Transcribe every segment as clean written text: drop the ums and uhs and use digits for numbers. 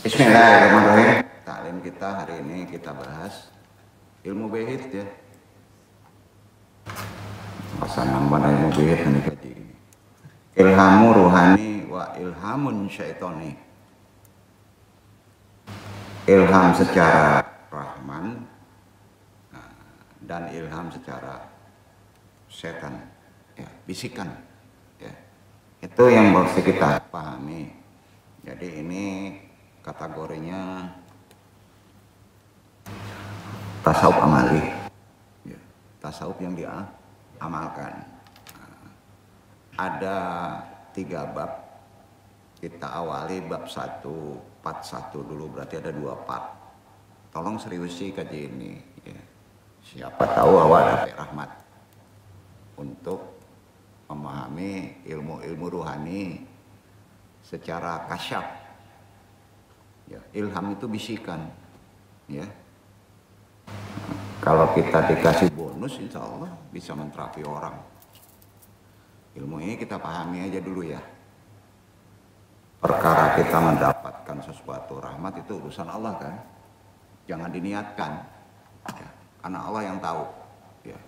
Bismillahirrahmanirrahim. Taklim kita hari ini kita bahas ilmu bihit ya. Masa nambah ilmu bihit ini kaji ini. Ilhamu ruhani wa ilhamun syaitoni. Ilham secara rahman dan ilham secara setan, ya, bisikan, ya. Itu yang harus kita pahami. Jadi ini kategorinya tasawuf amali, ya, tasawuf yang diamalkan. Ada 3 bab, kita awali bab 1, part 1 dulu, berarti ada 2 part. Tolong seriusi kaji ini, ya. Siapa tahu awal dapat rahmat untuk memahami ilmu-ilmu ruhani secara kasyaf. Ya, ilham itu bisikan, ya. Kalau kita dikasih bonus, insya Allah bisa menterapi orang. Ilmu ini kita pahami aja dulu ya. Perkara kita mendapatkan sesuatu rahmat itu urusan Allah kan. Jangan diniatkan, ya. Karena Allah yang tahu. Ya.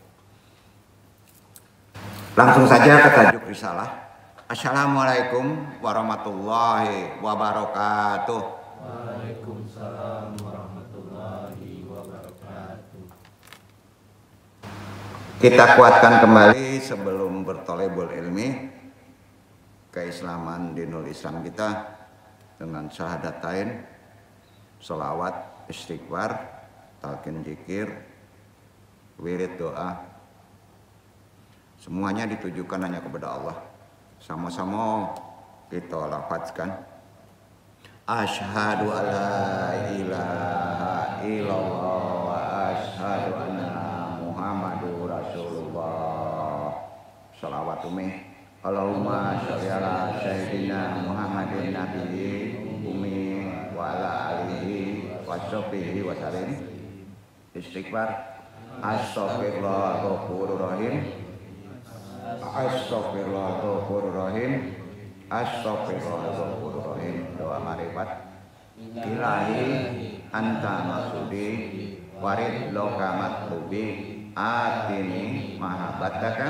Langsung saja ke tajuk risalah. Assalamualaikum warahmatullahi wabarakatuh. Waalaikumsalam warahmatullahi wabarakatuh. Kita kuatkan kembali sebelum bertolebul ilmi keislaman dinul Islam kita dengan syahadatain, sholawat, istighfar, talqin zikir, wirid doa. Semuanya ditujukan hanya kepada Allah. Sama-sama kita lafazkan. Asyhadu alla ilaha illallah wa asyhadu anna Muhammadur Rasulullah. Shalawat ummi. Allahumma sholli ala sayyidina Muhammadin nabiyyi ummi wa ala alihi wa sahbihi wa sallim. Istighfar. Astaghfirullahaladzim. Astaghfirullahaladzim. Astaghfirullahaladzim. Doa marifat. Ilahi anta maksudi warid loka matlubi atini mahabbataka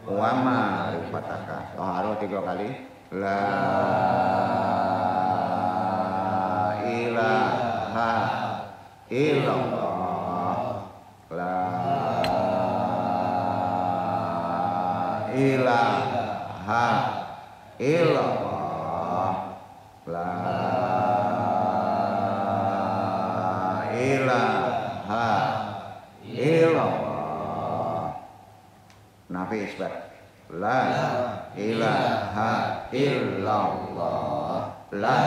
wa ma'rifataka. Toharu 3 kali. La ilaha illallah. La ilaha illallah. La ilaha illallah. Nafi isbat. La ilaha illallah. La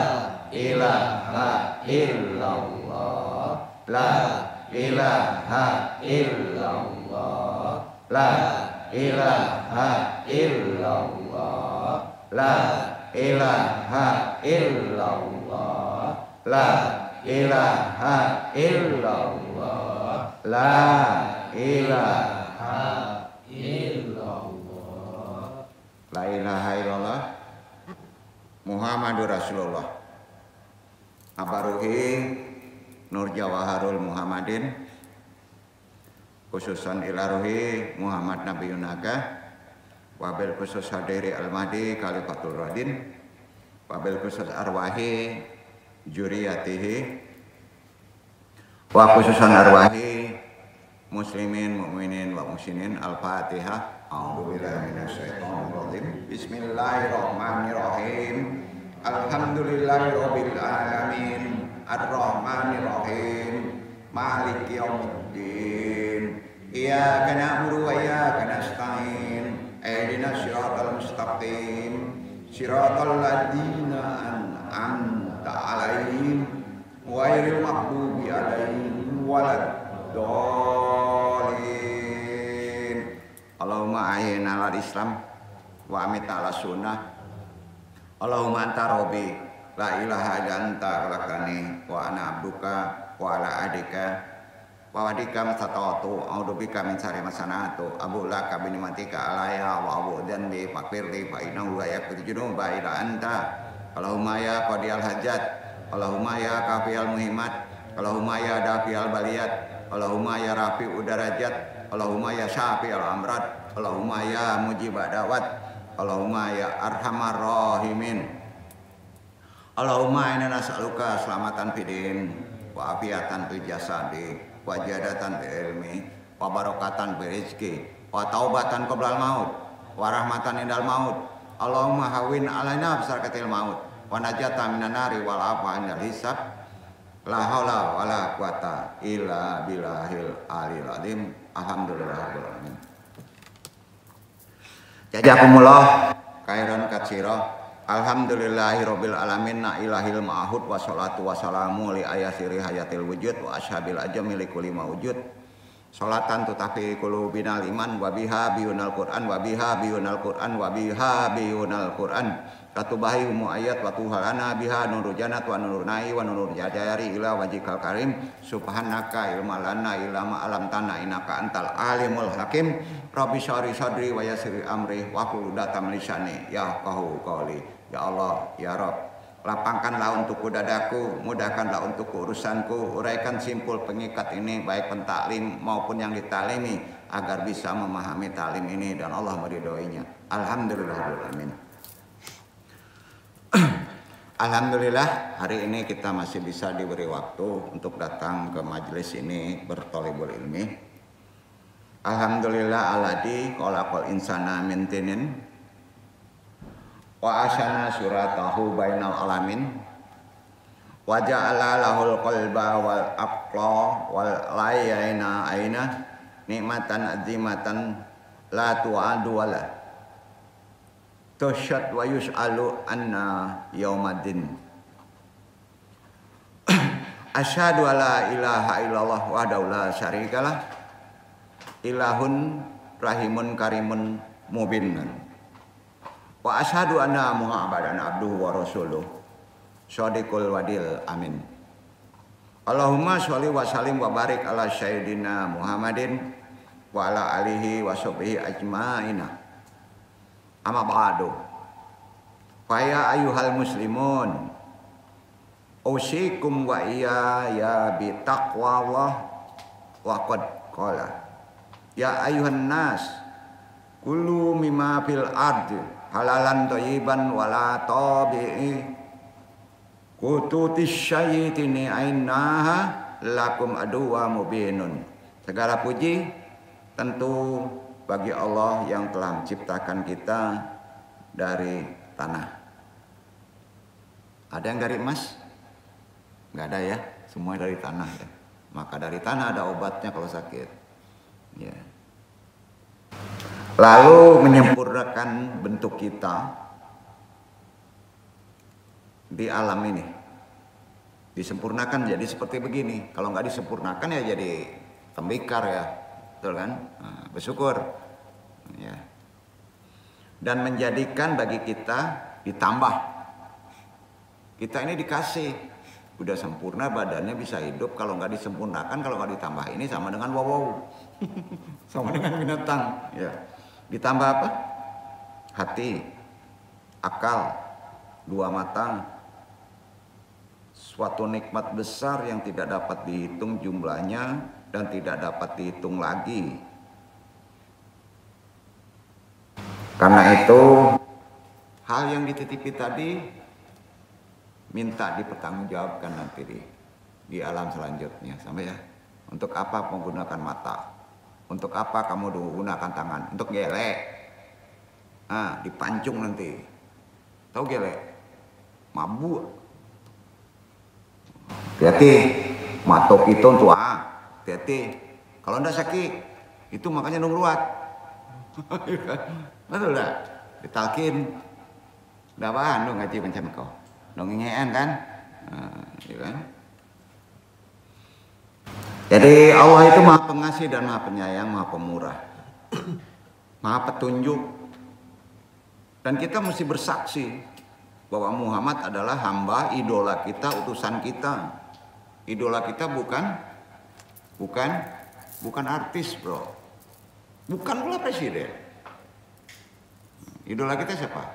ilaha illallah, la ilaha illallah, la ilaha illallah, la ilaha illallah, la ilaha illallah, la ilaha illallah, la ilaha illallah Muhammadur Rasulullah. Abaruhi Nur Jawaharul Muhammadin khususan ilaruhi Muhammad Nabi Yunaga, wabil khusus hadiri al-mahdi Khalifatul Radin, wabil khusus arwahi juriyatihi, wa khususan arwahi muslimin mu'minin wa muslimin. Al-Fatihah. A'udzubillahi minasyaitonir rajim. Bismillahirrahmanirrahim. Alhamdulillahirabbil alamin. Ar-Rahmanir Rahim. Maliki yaumiddin. Iyyaka na'budu wa iyyaka nasta'in. Ihdinas siratal mustaqim. Siratal ladzina an'amta 'alaihim ghairil maghdubi 'alaihim waladdallin. Allahumma ahyina 'alal Islam wa amitna 'ala sunnah. Allahumma anta rabbi la ilaha illa anta khalaqtani wa ana abduka wa ala ahdika wa wadika masata'tu a'udzubika min syarri ma sana'tu abu laka bi ni'matika alayya wa abu dzanbi faghfirli fa innahu la yaghfiru dzunuba illa anta. Allahumma ya qadiyal hajat, Allahumma ya kafiyal muhimmat, Allahumma ya dafiyal baliyat, Allahumma ya rafi'ud darajat, Allahumma ya syafi'al amrad, Allahumma ya mujibad da'wat, Allahumma ya arhamar rahimin. Allahumma inna nas'aluka selamatan fidin wa afiatan fil jasadi wa jadatan bil ilmi wa barakatan bil rizqi wa taubatan qoblal maut wa rahmatan indal maut. Allahumma hawin alaina bisarkatil maut wa najatan minan nari wal afa indal hisab. La haula wala quwata illa billahil aliyil azim. Alhamdulillahirabbil alamin. Jazakumullah khairan katsira. Alhamdulillahirabbil alamin. Na ilahil ma'hud wa sholatu wassalamu li ayasiri hayatil wujud wa ashabil ajami li kulli mawjud. Sholatan tutafi qulubinal iman wa biha biyunal Qur'an wa biha biyunal Qur'an wa biha biyunal Qur'an. Katubahi umu ayat wa tuhalana biha nurul jannat wa nurul nai wa nurul jajari ila wajikal karim. Subhanaka ilmalana ilama alam tanah inaka antal alimul hakim. Rabbi syari sadri wa yasiri amri wa quludatam lisani ya qahu qali. Ya Allah, ya Rabb, lapangkanlah untukku dadaku, mudahkanlah untukku urusanku, uraikan simpul pengikat ini baik pentaklim maupun yang ditalimi agar bisa memahami taklim ini dan Allah meridhoinya. Alhamdulillahirabbil. Alhamdulillah hari ini kita masih bisa diberi waktu untuk datang ke majelis ini bertolibul ilmi. Alhamdulillah alladzi khalaqal insana min tinin wa asyana suratahu bainal alamin wa ja'ala lahul qalba wal aqla wal layina aina nikmatan azimatan la tu'adu wala tusyad wa yus'alu anna yaumaddin. Asyhadu alla ilaha illallah wahdahu la syarikalah ilahun rahimun karimun mubinun. Wa asyhadu anna Muhammadan abduhu wa rasuluh shadiqul wadil amin. Allahumma sholli wa sallim wa barik ala sayyidina Muhammadin wa ala alihi wa sahbihi ajmaina. Amma ba'du. Fa ya ayyuhal muslimun usikum wa ya bi taqwallah wa qad qala ya ayyuhan nas kullu mimma fil ardi halalan thayyiban wala tabi'i kututis syaitini ainaha lakum aduwa mubinun. Segala puji tentu bagi Allah yang telah menciptakan kita dari tanah. Ada yang dari emas? Nggak ada ya, semua dari tanah ya. Maka dari tanah ada obatnya kalau sakit ya. Lalu menyempurnakan bentuk kita di alam ini Disempurnakan jadi seperti begini. Kalau nggak disempurnakan ya jadi tembikar ya, betul kan? Nah, bersyukur ya. Dan menjadikan bagi kita ditambah. Kita ini dikasih, udah sempurna badannya bisa hidup. Kalau nggak disempurnakan, kalau nggak ditambah ini sama dengan wow, sama dengan binatang ya. Ditambah apa? Hati, akal, dua mata. Suatu nikmat besar yang tidak dapat dihitung jumlahnya dan tidak dapat dihitung lagi. Karena itu hal yang dititipi tadi minta dipertanggungjawabkan nanti di alam selanjutnya. Sampai ya. Untuk apa menggunakan mata? Untuk apa kamu menggunakan tangan? Untuk gelek. Ah, dipancung nanti. Tahu gelek? Mabuk. Hati-hati, matok itu untuk hati-hati. Kalau ndak sakit, itu makanya nungruat. Betul dah, ditalkin. Dah bahan dong ngaji macam kau, nongengean kan? Ya kan? Jadi Allah itu maha pengasih dan maha penyayang, maha pemurah, maha petunjuk. Dan kita mesti bersaksi bahwa Muhammad adalah hamba, idola kita, utusan kita. Idola kita bukan artis, bro. Bukan pula presiden. Idola kita siapa?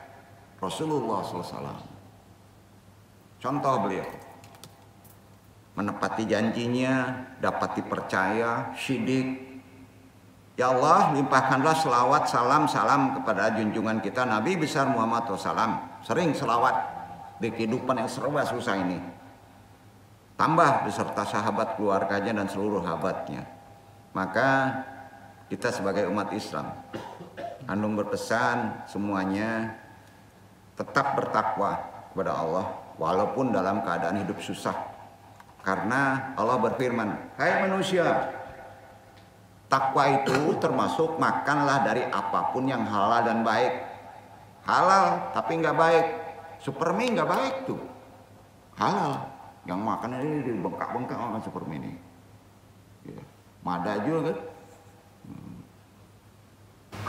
Rasulullah SAW. Contoh beliau. Menepati janjinya, dapat dipercaya, syidik. Ya Allah, limpahkanlah selawat, salam kepada junjungan kita Nabi besar Muhammad SAW. Sering selawat di kehidupan yang serba susah ini. Tambah beserta sahabat keluarganya dan seluruh sahabatnya. Maka kita sebagai umat Islam, Andung berpesan semuanya tetap bertakwa kepada Allah walaupun dalam keadaan hidup susah. Karena Allah berfirman, hai manusia, takwa itu termasuk makanlah dari apapun yang halal dan baik. Halal tapi nggak baik, supermi nggak baik tuh. Halal, yang makan ini bengkak-bengkak makan supermi ini. Ya. Mada juga kan.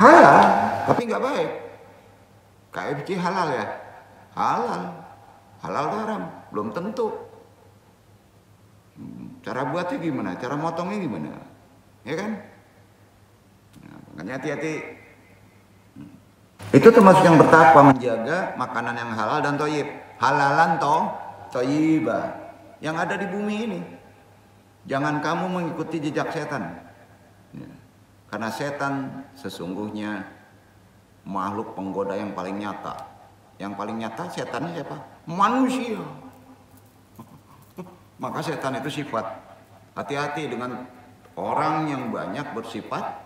Halal tapi nggak baik. KFC halal ya, halal haram belum tentu. Cara buatnya gimana? Cara motongnya gimana? Ya kan? Nah, makanya hati-hati. Itu termasuk yang bertakwa, menjaga makanan yang halal dan thayyib. Halalan thayyibah yang ada di bumi ini. Jangan kamu mengikuti jejak setan. Ya. Karena setan sesungguhnya makhluk penggoda yang paling nyata. Yang paling nyata setannya siapa? Manusia. Maka setan itu sifat. Hati-hati dengan orang yang banyak bersifat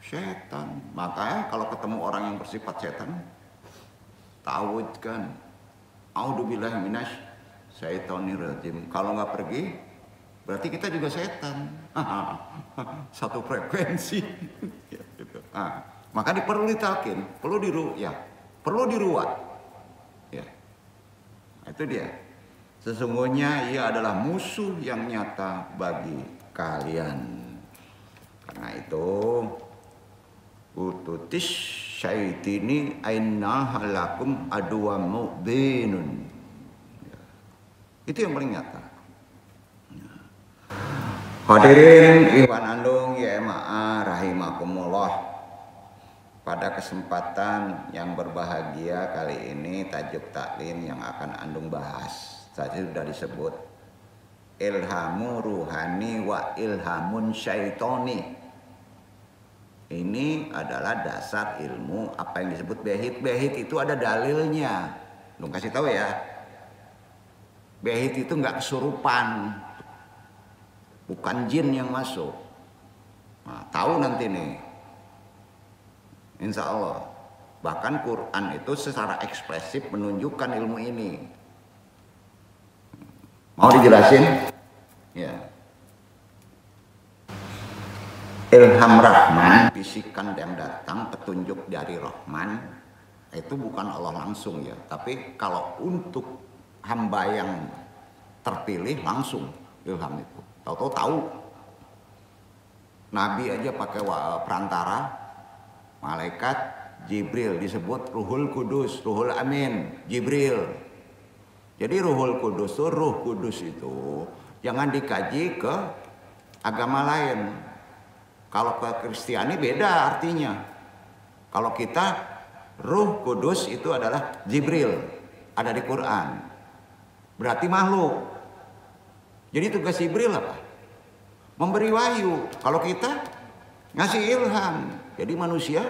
setan. Makanya kalau ketemu orang yang bersifat setan, ta'awudkan. A'udzubillahi minasy syaithanir rajim. Kalau nggak pergi, berarti kita juga setan. Satu frekuensi. Ya, gitu. Maka perlu ditalkin, perlu diruat. Ya. Itu dia. Sesungguhnya ia adalah musuh yang nyata bagi kalian. Karena itu ututis syaitini ainahalakum aduwa mubinun. Itu yang paling nyata. Hadirin ikhwan andung ya ma'a rahimakumullah. Pada kesempatan yang berbahagia kali ini tajuk taklim yang akan andung bahas tadi sudah disebut ilhamu ruhani wa ilhamun syaitoni. Ini adalah dasar ilmu apa yang disebut behit. Behit itu ada dalilnya. Lu kasih tahu ya. Behit itu nggak kesurupan, bukan jin yang masuk. Nah, tahu nanti nih. Insya Allah. Bahkan Quran itu secara ekspresif menunjukkan ilmu ini. Mau dijelasin? Ya. Ilham Rahman, bisikan yang datang, petunjuk dari Rahman, itu bukan Allah langsung ya. Tapi kalau untuk hamba yang terpilih langsung ilham itu. Tahu-tahu tahu. Nabi aja pakai perantara, malaikat Jibril disebut Ruhul Kudus, Ruhul Amin, Jibril. Jadi Ruhul Kudus itu, Ruh Kudus itu jangan dikaji ke agama lain. Kalau ke Kristiani beda artinya. Kalau kita Ruh Kudus itu adalah Jibril, ada di Quran. Berarti makhluk. Jadi tugas Jibril apa? Memberi wahyu. Kalau kita ngasih ilham. Jadi manusia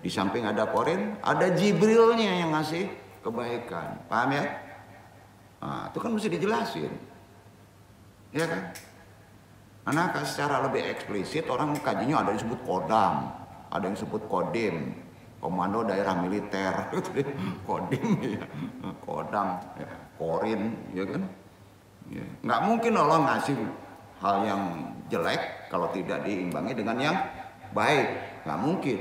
di samping ada Korin, ada Jibrilnya yang ngasih kebaikan. Paham ya? Nah, itu kan mesti dijelasin. Ya kan? Karena secara lebih eksplisit orang kajinya ada yang disebut kodam, ada yang disebut kodim, komando daerah militer, kodim ya, kodam, ya, korin, ya kan? Ya. Nggak mungkin Allah ngasih hal yang jelek kalau tidak diimbangi dengan yang baik, nggak mungkin.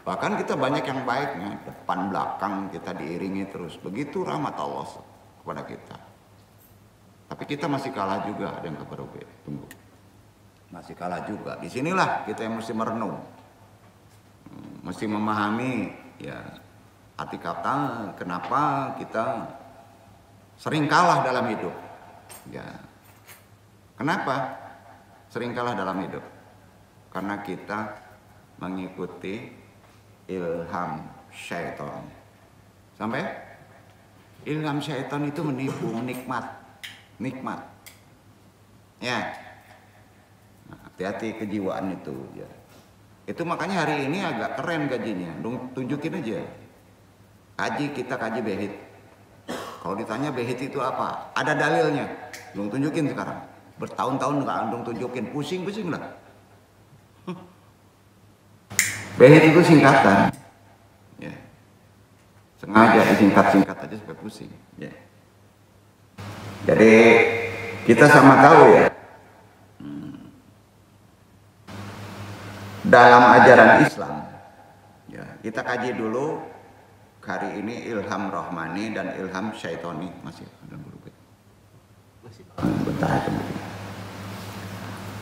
Bahkan kita banyak yang baiknya, depan belakang kita diiringi terus. Begitu rahmat Allah kepada kita. Tapi kita masih kalah juga dengan kabar baik. Tunggu. Masih kalah juga. Disinilah kita yang mesti merenung, mesti memahami ya arti kata kenapa kita sering kalah dalam hidup. Ya, kenapa sering kalah dalam hidup? Karena kita mengikuti ilham syaitan. Sampai ilham syaitan itu menipu, nikmat. Ya. Hati-hati kejiwaan itu ya. Itu makanya hari ini agak keren gajinya. Tunjukin aja. Kita kaji behit. Kalau ditanya behit itu apa? Ada dalilnya. Tunjukin sekarang. Bertahun-tahun enggak tunjukin, pusing-pusing lah. Behit itu singkatan. Ya. Sengaja disingkat-singkat aja supaya pusing. Ya. Jadi kita sama tahu ya. Dalam ajaran Islam, ya, kita kaji dulu hari ini ilham rohmani dan ilham syaitoni. Masih ada berubah. Bentar aja.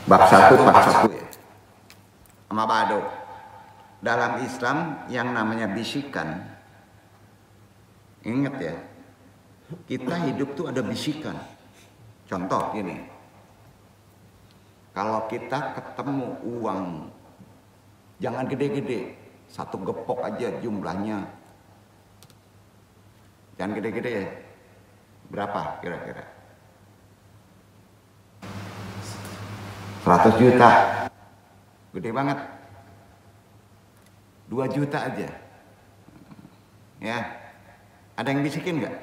Bab 1 ya. Sama bado. Dalam Islam yang namanya bisikan. Ingat ya. Kita hidup tuh ada bisikan. Contoh gini. Kalau kita ketemu uang, jangan gede-gede, 1 gepok aja jumlahnya. Jangan gede-gede ya. Berapa kira-kira? 100 juta. Gede banget. 2 juta aja. Ya. Ada yang bisikin nggak?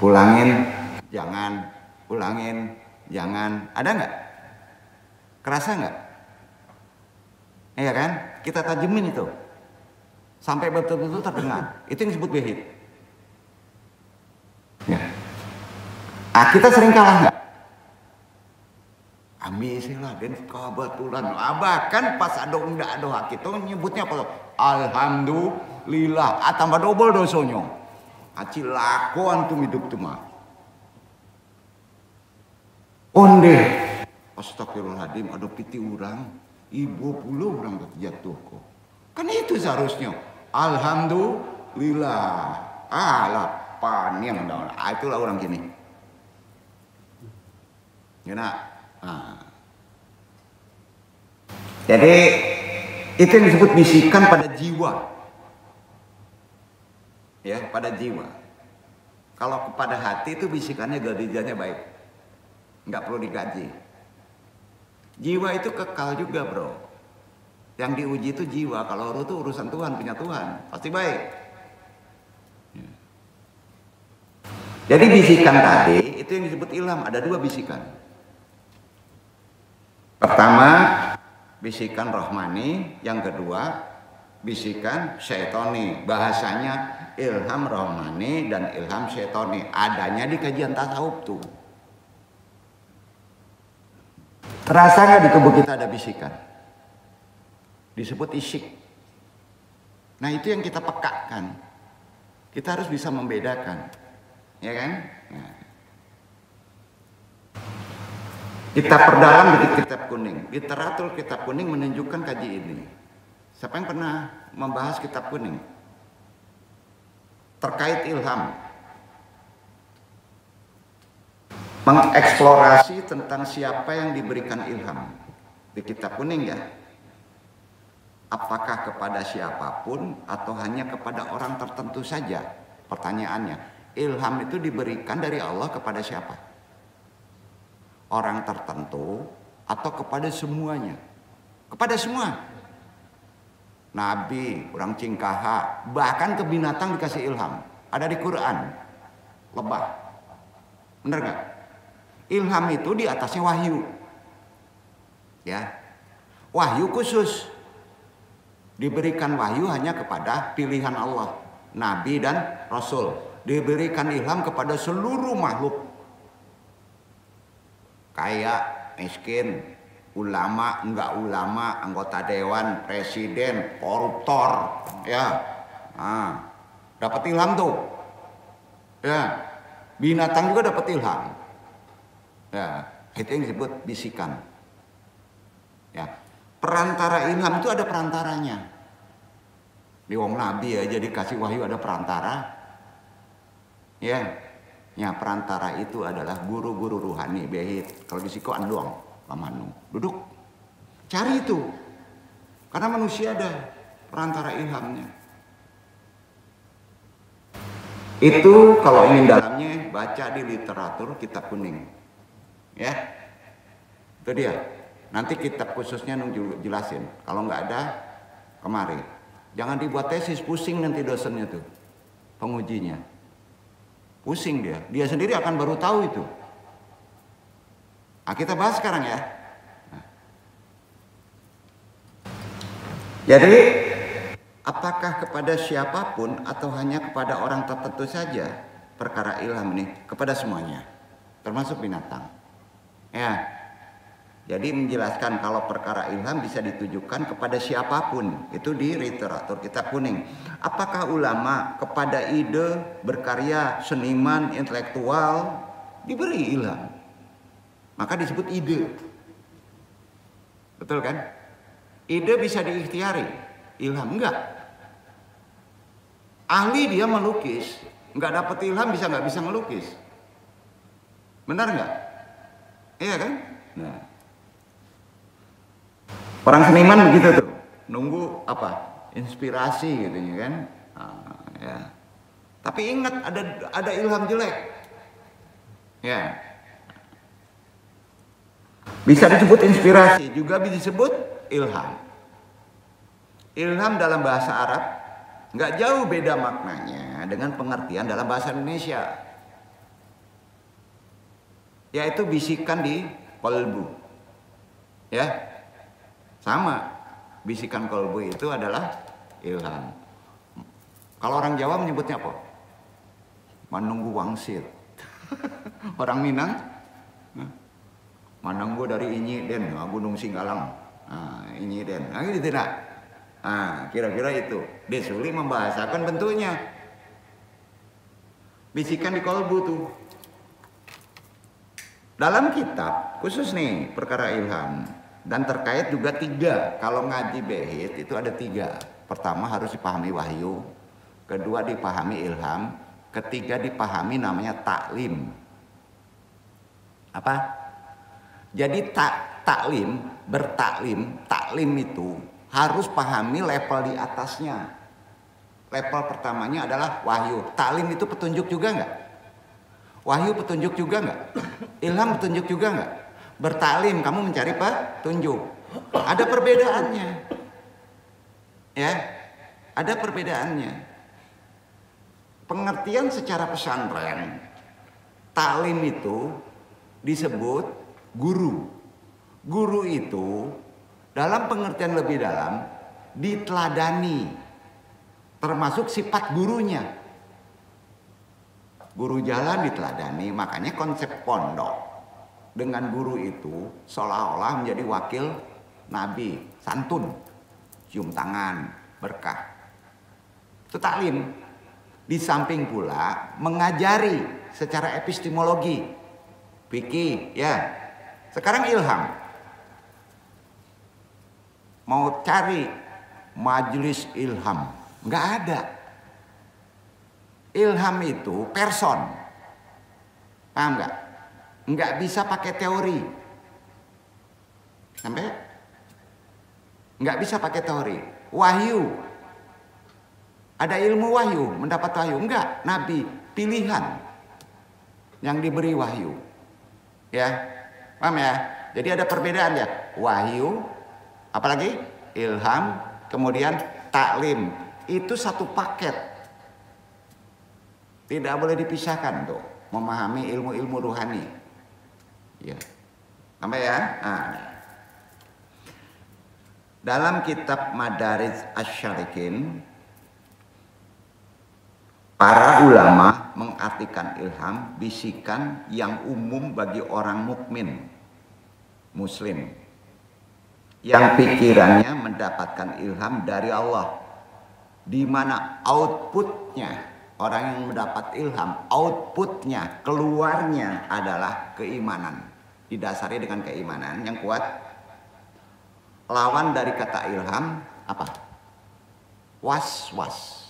Pulangin, jangan. Pulangin, jangan. Ada nggak? Kerasa nggak? Iya kan? Kita tajemin itu. Sampai betul-betul terdengar. Itu yang disebut behit. Ya. Kita sering kalah nggak? Amisilah dan kebetulan. Bahkan pas ada hak itu nyebutnya apa? Alhamdulillah. Tambah double dosonya. Acil laku antum hidup tuh mah. Onde. Astagfirullahaladzim. Ada piti urang. Ibu puluh orang jatuh kok. Kan itu seharusnya. Alhamdulillah. Lapan yang ada. Itulah orang gini. Gimana? Jadi itu yang disebut bisikan pada jiwa. Ya, pada jiwa. Kalau kepada hati itu bisikannya gajinya baik. Nggak perlu digaji. Jiwa itu kekal juga bro. Yang diuji itu jiwa. Kalau ruh itu urusan Tuhan, punya Tuhan. Pasti baik. Jadi bisikan tadi itu yang disebut ilham. Ada 2 bisikan. Pertama bisikan rohmani. Yang kedua bisikan syaitoni. Bahasanya ilham rohmani dan ilham syaitoni. Adanya di kajian tasawuf tuh. Terasa nggak di tubuh kita ada bisikan? Disebut isyik. Nah itu yang kita pekakan. Kita harus bisa membedakan. Ya kan? Nah. Kita perdalam di kitab kuning. Literatur kitab kuning menunjukkan kaji ini. Siapa yang pernah membahas kitab kuning? Terkait ilham. Mengeksplorasi tentang siapa yang diberikan ilham. Di kitab kuning ya. Apakah kepada siapapun atau hanya kepada orang tertentu saja? Pertanyaannya, ilham itu diberikan dari Allah kepada siapa? Orang tertentu atau kepada semuanya? Kepada semua. Nabi, orang cingkaha, bahkan ke binatang dikasih ilham. Ada di Quran. Lebah. Bener gak? Ilham itu di atasnya wahyu. Ya. Wahyu khusus. Diberikan wahyu hanya kepada pilihan Allah, Nabi dan Rasul. Diberikan ilham kepada seluruh makhluk. Kaya, miskin, ulama, enggak ulama, anggota dewan, presiden, koruptor, ya. Nah, dapat ilham tuh. Ya. Binatang juga dapat ilham. Ya, itu yang disebut bisikan. Ya. Perantara ilham itu ada perantaranya. Di wong Nabi aja dikasih wahyu ada perantara. Ya. Ya, perantara itu adalah guru-guru ruhani behit. Kalau di siko anduang, pamanu. Duduk. Cari itu. Karena manusia ada perantara ilhamnya. Itu kalau ingin dalamnya baca di literatur kitab kuning. Ya. Itu dia. Nanti kitab khususnya jelasin. Kalau nggak ada, kemari. Jangan dibuat tesis, pusing nanti dosennya tuh, pengujinya. Pusing dia. Dia sendiri akan baru tahu itu. Nah, kita bahas sekarang ya. Nah. Jadi, apakah kepada siapapun atau hanya kepada orang tertentu saja perkara ilham ini? Kepada semuanya, termasuk binatang. Ya. Jadi menjelaskan kalau perkara ilham bisa ditujukan kepada siapapun. Itu di literatur kitab kuning. Apakah ulama kepada ide, berkarya, seniman, intelektual diberi ilham? Maka disebut ide. Betul kan? Ide bisa diikhtiari, ilham enggak. Ahli dia melukis, enggak dapat ilham nggak bisa melukis. Benar enggak? Iya kan? Nah. Orang seniman begitu tuh, nunggu apa? Inspirasi gitu kan? Nah, ya. Tapi ingat ada ilham jelek, ya. Bisa disebut inspirasi, juga bisa disebut ilham. Ilham dalam bahasa Arab nggak jauh beda maknanya dengan pengertian dalam bahasa Indonesia, yaitu bisikan di kolbu, ya. Sama, bisikan kolbu itu adalah ilham. Kalau orang Jawa menyebutnya apa? Manunggu wangsit. Orang Minang, manunggu dari Inyi Den, Gunung Singgalang. Nah, Inyi Den. Nah, gitu tidak? Nah, kira-kira itu. Desuli membahasakan bentuknya. Bisikan di kolbu tuh. Dalam kitab, khusus nih perkara ilham. Dan terkait juga 3. Kalau ngaji behit itu ada 3. Pertama harus dipahami wahyu. Kedua dipahami ilham. Ketiga dipahami namanya taklim. Apa? Jadi taklim, bertaklim, taklim itu harus pahami level di atasnya. Level pertamanya adalah wahyu. Taklim itu petunjuk juga nggak? Wahyu petunjuk juga nggak? Ilham petunjuk juga nggak? Bertaklim kamu mencari petunjuk. Ada perbedaannya. Ya. Ada perbedaannya. Pengertian secara pesantren, taklim itu disebut guru. Guru itu dalam pengertian lebih dalam diteladani, termasuk sifat gurunya. Guru jalan diteladani, makanya konsep pondok dengan guru itu seolah-olah menjadi wakil Nabi, santun, cium tangan, berkah. Itu taklim. Di samping pula mengajari secara epistemologi, fikih, ya. Sekarang ilham. Mau cari majelis ilham, nggak ada. Ilham itu person, paham nggak? Nggak bisa pakai teori, sampai nggak bisa pakai teori. Wahyu, ada ilmu wahyu, mendapat wahyu, enggak. Nabi pilihan yang diberi wahyu, ya, paham ya? Jadi ada perbedaan ya, wahyu, apalagi ilham, kemudian taklim, itu satu paket, tidak boleh dipisahkan tuh, memahami ilmu-ilmu ruhani, ya, sampai ya. Nah, dalam kitab Madarij Asy-Syalikin, para ulama mengartikan ilham bisikan yang umum bagi orang mukmin, muslim, yang pikirannya mendapatkan ilham dari Allah, di mana outputnya, orang yang mendapat ilham, outputnya, keluarnya adalah keimanan, didasari dengan keimanan yang kuat. Lawan dari kata ilham apa? Was-was.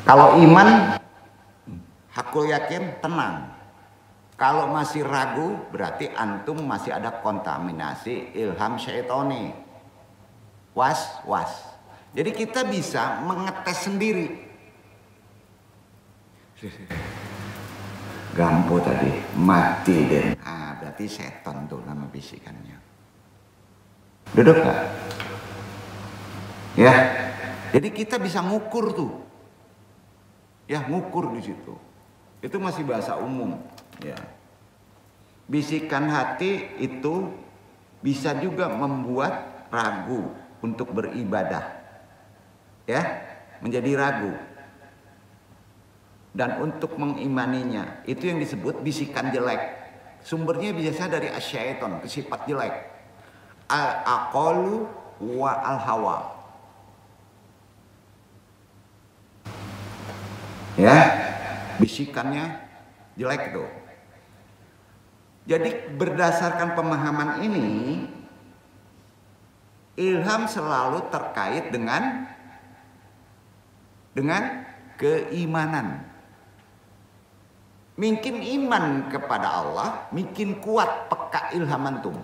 Kalau iman, hakul yakin, tenang. Kalau masih ragu, berarti antum masih ada kontaminasi ilham syaitoni. Was-was. Jadi kita bisa mengetes sendiri. Gampo tadi, mati deh. Ah, berarti setan tuh nama bisikannya. Duduk gak? Ya, jadi kita bisa ngukur tuh. Ya, ngukur di situ. Itu masih bahasa umum. Ya, bisikan hati itu bisa juga membuat ragu untuk beribadah, ya, menjadi ragu. Dan untuk mengimaninya, itu yang disebut bisikan jelek. Sumbernya biasa dari asyaiton, sifat jelek. Al-aqalu wa al-hawa. Ya, bisikannya jelek itu. Jadi berdasarkan pemahaman ini, ilham selalu terkait dengan keimanan. Mungkin iman kepada Allah, mungkin kuat peka ilham antum.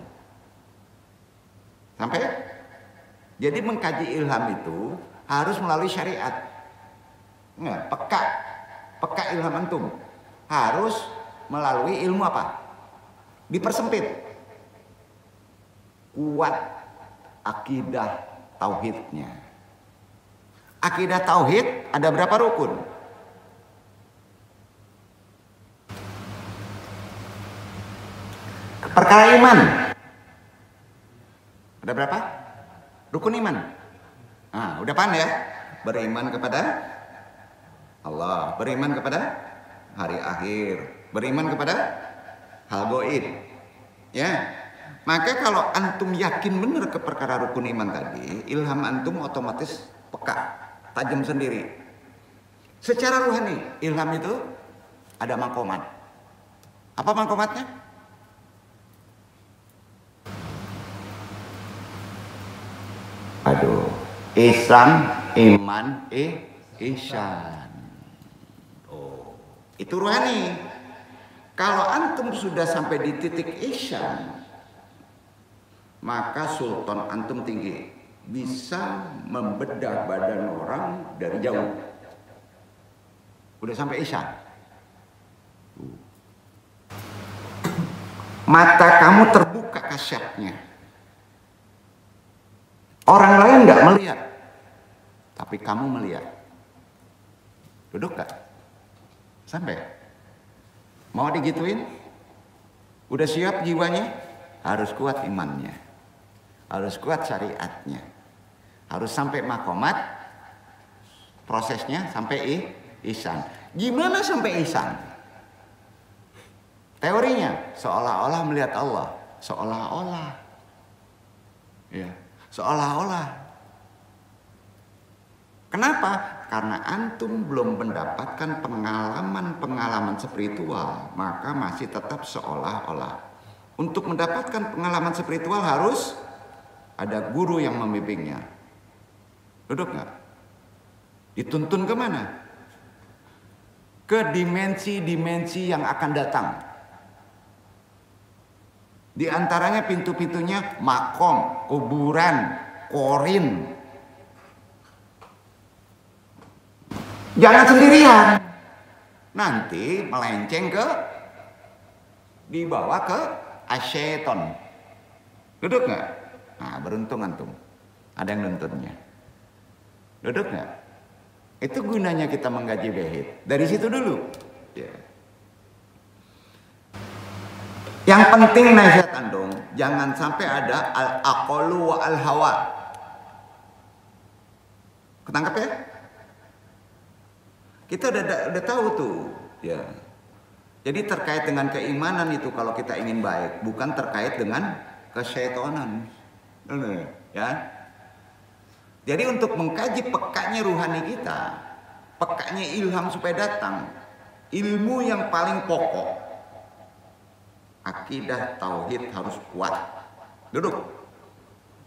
Sampai? Jadi mengkaji ilham itu harus melalui syariat. Nggak, peka ilham antum harus melalui ilmu apa? Dipersempit. Kuat akidah tauhidnya. Akidah tauhid ada berapa rukun? Perkara iman ada berapa? Rukun iman. Nah, udah paham ya? Beriman kepada Allah, beriman kepada hari akhir, beriman kepada hal gaib. Ya. Maka kalau antum yakin benar ke perkara rukun iman tadi, ilham antum otomatis peka, tajam sendiri. Secara rohani, ilham itu ada maqamat. Apa maqamatnya? Aduh, Islam, iman, ihsan. Oh, itu rohani. Kalau antum sudah sampai di titik ihsan, maka sultan antum tinggi, bisa membedah badan orang dari jauh. Udah sampai ihsan. Mata kamu terbuka kasyafnya. Orang lain nggak melihat, tapi kamu melihat. Duduk gak? Sampai? Mau digituin? Udah siap jiwanya? Harus kuat imannya, harus kuat syariatnya, harus sampai maqamat. Prosesnya sampai ihsan. Gimana sampai ihsan? Teorinya seolah-olah melihat Allah, seolah-olah, ya. Seolah-olah Kenapa? Karena antum belum mendapatkan pengalaman-pengalaman spiritual, maka masih tetap seolah-olah. Untuk mendapatkan pengalaman spiritual harus ada guru yang membimbingnya. Duduk nggak? Dituntun kemana? Ke dimensi-dimensi yang akan datang. Di antaranya pintu-pintunya makom, kuburan, korin. Jangan sendirian. Nanti melenceng dibawa ke asyaiton. Duduk nggak? Nah, beruntung antum. Ada yang nuntunnya. Duduk nggak? Itu gunanya kita menggaji behit. Dari situ dulu. Ya. Yang penting nasihat andong, jangan sampai ada al-aqlu wa al-hawa. Ketangkep ya? Kita udah tahu tuh, ya. Jadi terkait dengan keimanan itu kalau kita ingin baik, bukan terkait dengan kesyaitonan. Ya. Jadi untuk mengkaji pekanya ruhani kita, pekanya ilham supaya datang, ilmu yang paling pokok, akidah tauhid harus kuat. Duduk.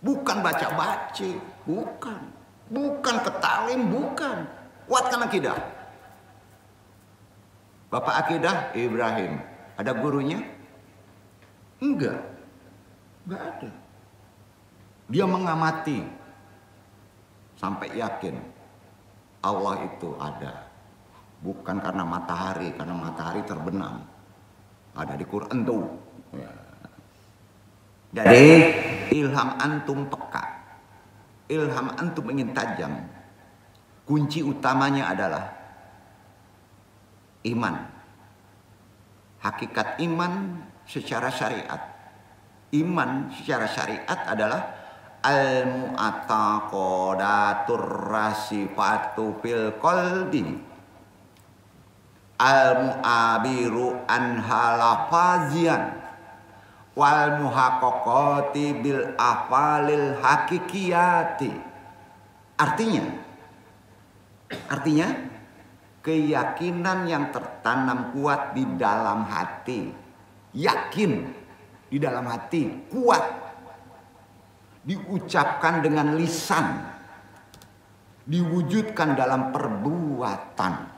Bukan baca-baca, bukan ketalim, bukan. Kuatkan akidah. Bapak akidah Ibrahim, ada gurunya? Enggak ada. Dia mengamati sampai yakin Allah itu ada. Bukan karena matahari terbenam. Ada di Quran tuh. Ya. Jadi ilham antum peka, ilham antum ingin tajam. Kunci utamanya adalah iman. Hakikat iman secara syariat. Iman secara syariat adalah al-mu'taqadatur rasifatu fil qalbi al-mu'abiru an halafazian wal muhaqqaqati bil afalil hakikiyati. Artinya keyakinan yang tertanam kuat di dalam hati. Yakin di dalam hati, kuat. Diucapkan dengan lisan. Diwujudkan dalam perbuatan.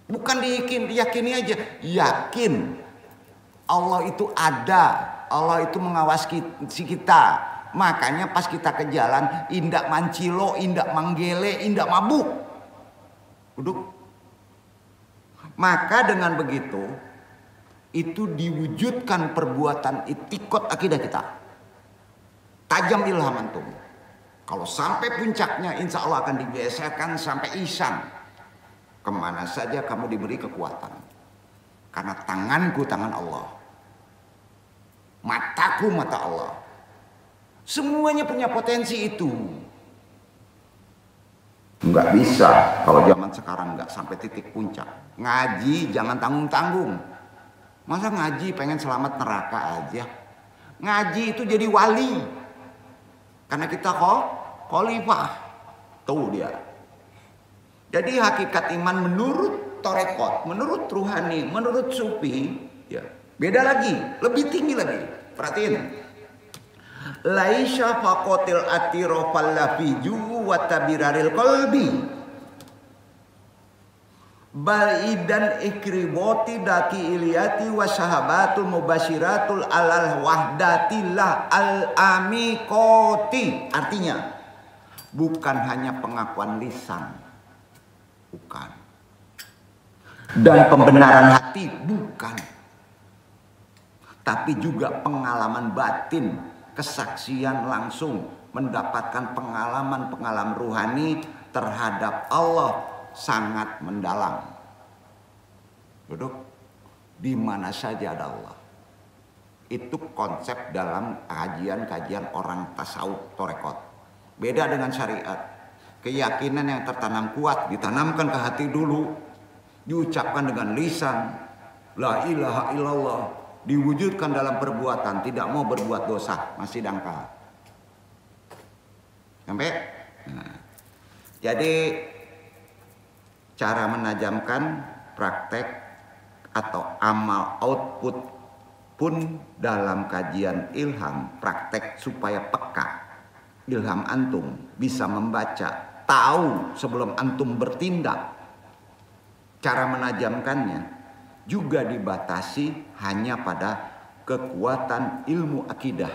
Bukan diyakini aja, yakin Allah itu ada, Allah itu mengawasi kita. Makanya pas kita ke jalan, indak mancilo, indak manggele, indak mabuk. Duduk. Maka dengan begitu, itu diwujudkan perbuatan itikot akidah kita. Tajam ilham antum. Kalau sampai puncaknya, insya Allah akan digeserkan sampai isan. Kemana saja kamu diberi kekuatan. Karena tanganku tangan Allah. Mataku mata Allah. Semuanya punya potensi itu. Nggak bisa kalau zaman sekarang nggak sampai titik puncak. Ngaji jangan tanggung-tanggung. Masa ngaji pengen selamat neraka aja? Ngaji itu jadi wali. Karena kita khalifah. Tuh dia. Jadi hakikat iman menurut torekot, menurut ruhani, menurut sufi, ya beda lagi, lebih tinggi lagi. Perhatiin. Laisha faqatil atirofal lafiju wa tabiraril qalbi. Baidan ikriboti daki iliyati wa sahabatul mubashiratul alal wahdatillah al-amikoti. Artinya bukan hanya pengakuan lisan, bukan, dan pembenaran hati, bukan, tapi juga pengalaman batin, kesaksian langsung, mendapatkan pengalaman-pengalaman ruhani terhadap Allah sangat mendalam. Duduk. Di mana saja ada Allah. Itu konsep dalam kajian-kajian orang tasawuf torekot. Beda dengan syariat. Keyakinan yang tertanam kuat ditanamkan ke hati dulu. Diucapkan dengan lisan. La ilaha illallah. Diwujudkan dalam perbuatan. Tidak mau berbuat dosa. Masih dangkal. Sampai? Nah. Jadi cara menajamkan praktek atau amal output pun dalam kajian ilham, praktek supaya peka ilham antum bisa membaca, tahu sebelum antum bertindak. Cara menajamkannya juga dibatasi hanya pada kekuatan ilmu akidah.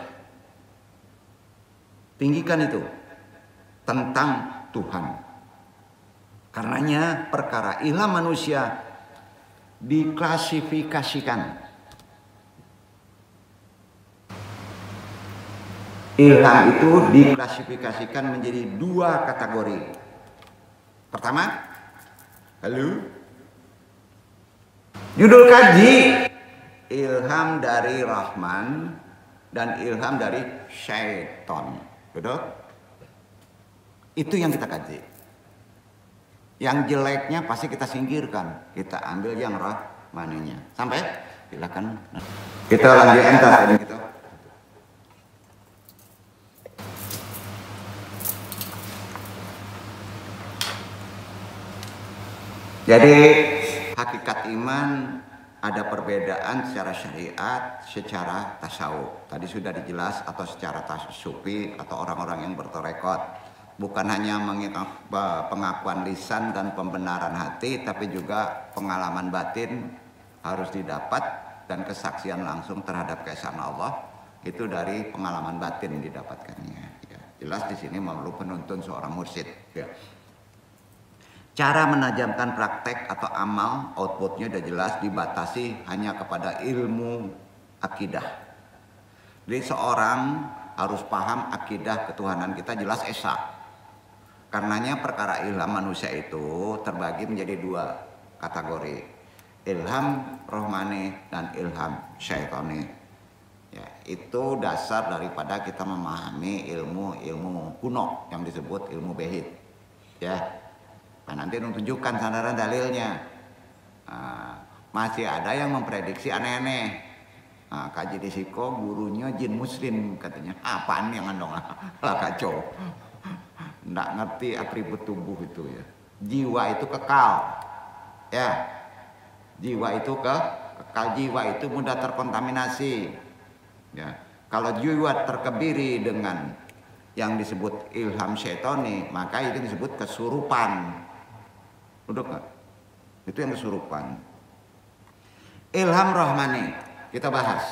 Tinggikan itu tentang Tuhan. Karenanya perkara ilham manusia diklasifikasikan. Ilham itu diklasifikasikan menjadi 2 kategori. Pertama, judul kaji ilham dari Rahman dan ilham dari syaitan. Betul? Itu yang kita kaji. Yang jeleknya pasti kita singkirkan. Kita ambil yang rahmaninya. Sampai? Silakan. Kita lanjut entar ini gitu. Jadi hakikat iman ada perbedaan secara syariat, secara tasawuf. Tadi sudah dijelas, atau secara sufi atau orang-orang yang bertarekat. Bukan hanya pengakuan lisan dan pembenaran hati, tapi juga pengalaman batin harus didapat dan kesaksian langsung terhadap keesaan Allah itu dari pengalaman batin didapatkannya. Ya, jelas di sini perlu penuntun seorang mursyid. Ya. Cara menajamkan praktek atau amal, outputnya sudah jelas dibatasi hanya kepada ilmu akidah. Jadi seorang harus paham akidah ketuhanan kita jelas esa. Karenanya perkara ilham manusia itu terbagi menjadi 2 kategori. Ilham rohmani dan ilham syaitani. Ya, itu dasar daripada kita memahami ilmu kuno yang disebut ilmu behit. Ya. Nah, nanti tunjukkan sandaran dalilnya. Masih ada yang memprediksi aneh-aneh. Kaji Desiko gurunya jin muslim katanya. Apaan yang andong lah kacau. Nggak ngerti atribut tubuh itu ya. Jiwa itu kekal. Ya. Jiwa itu kekal, jiwa itu mudah terkontaminasi. Ya. Kalau jiwa terkebiri dengan yang disebut ilham syaitani, maka itu disebut kesurupan. Udah gak? Itu yang kesurupan. Ilham rohmani kita bahas.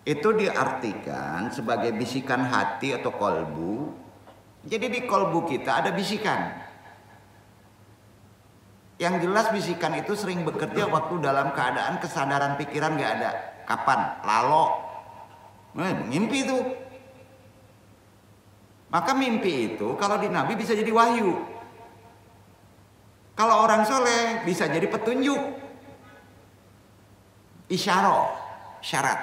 Itu diartikan sebagai bisikan hati atau kolbu. Jadi di kolbu kita ada bisikan. Yang jelas bisikan itu sering bekerja waktu dalam keadaan kesadaran pikiran gak ada. Kapan? Lalo. Mimpi itu. Maka mimpi itu kalau di Nabi bisa jadi wahyu. Kalau orang soleh bisa jadi petunjuk, isyarat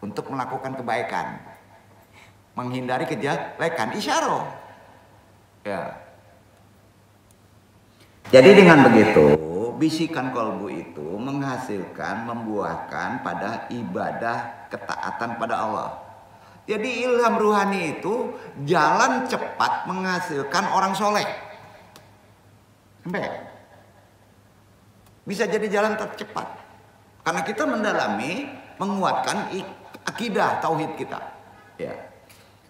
untuk melakukan kebaikan, menghindari kejelekan, isyarat. Ya. Jadi dengan begitu, bisikan kolbu itu menghasilkan, membuahkan pada ibadah ketaatan pada Allah. Jadi ilham ruhani itu jalan cepat menghasilkan orang soleh. Bisa jadi jalan tercepat karena kita mendalami, menguatkan akidah tauhid kita. Ya.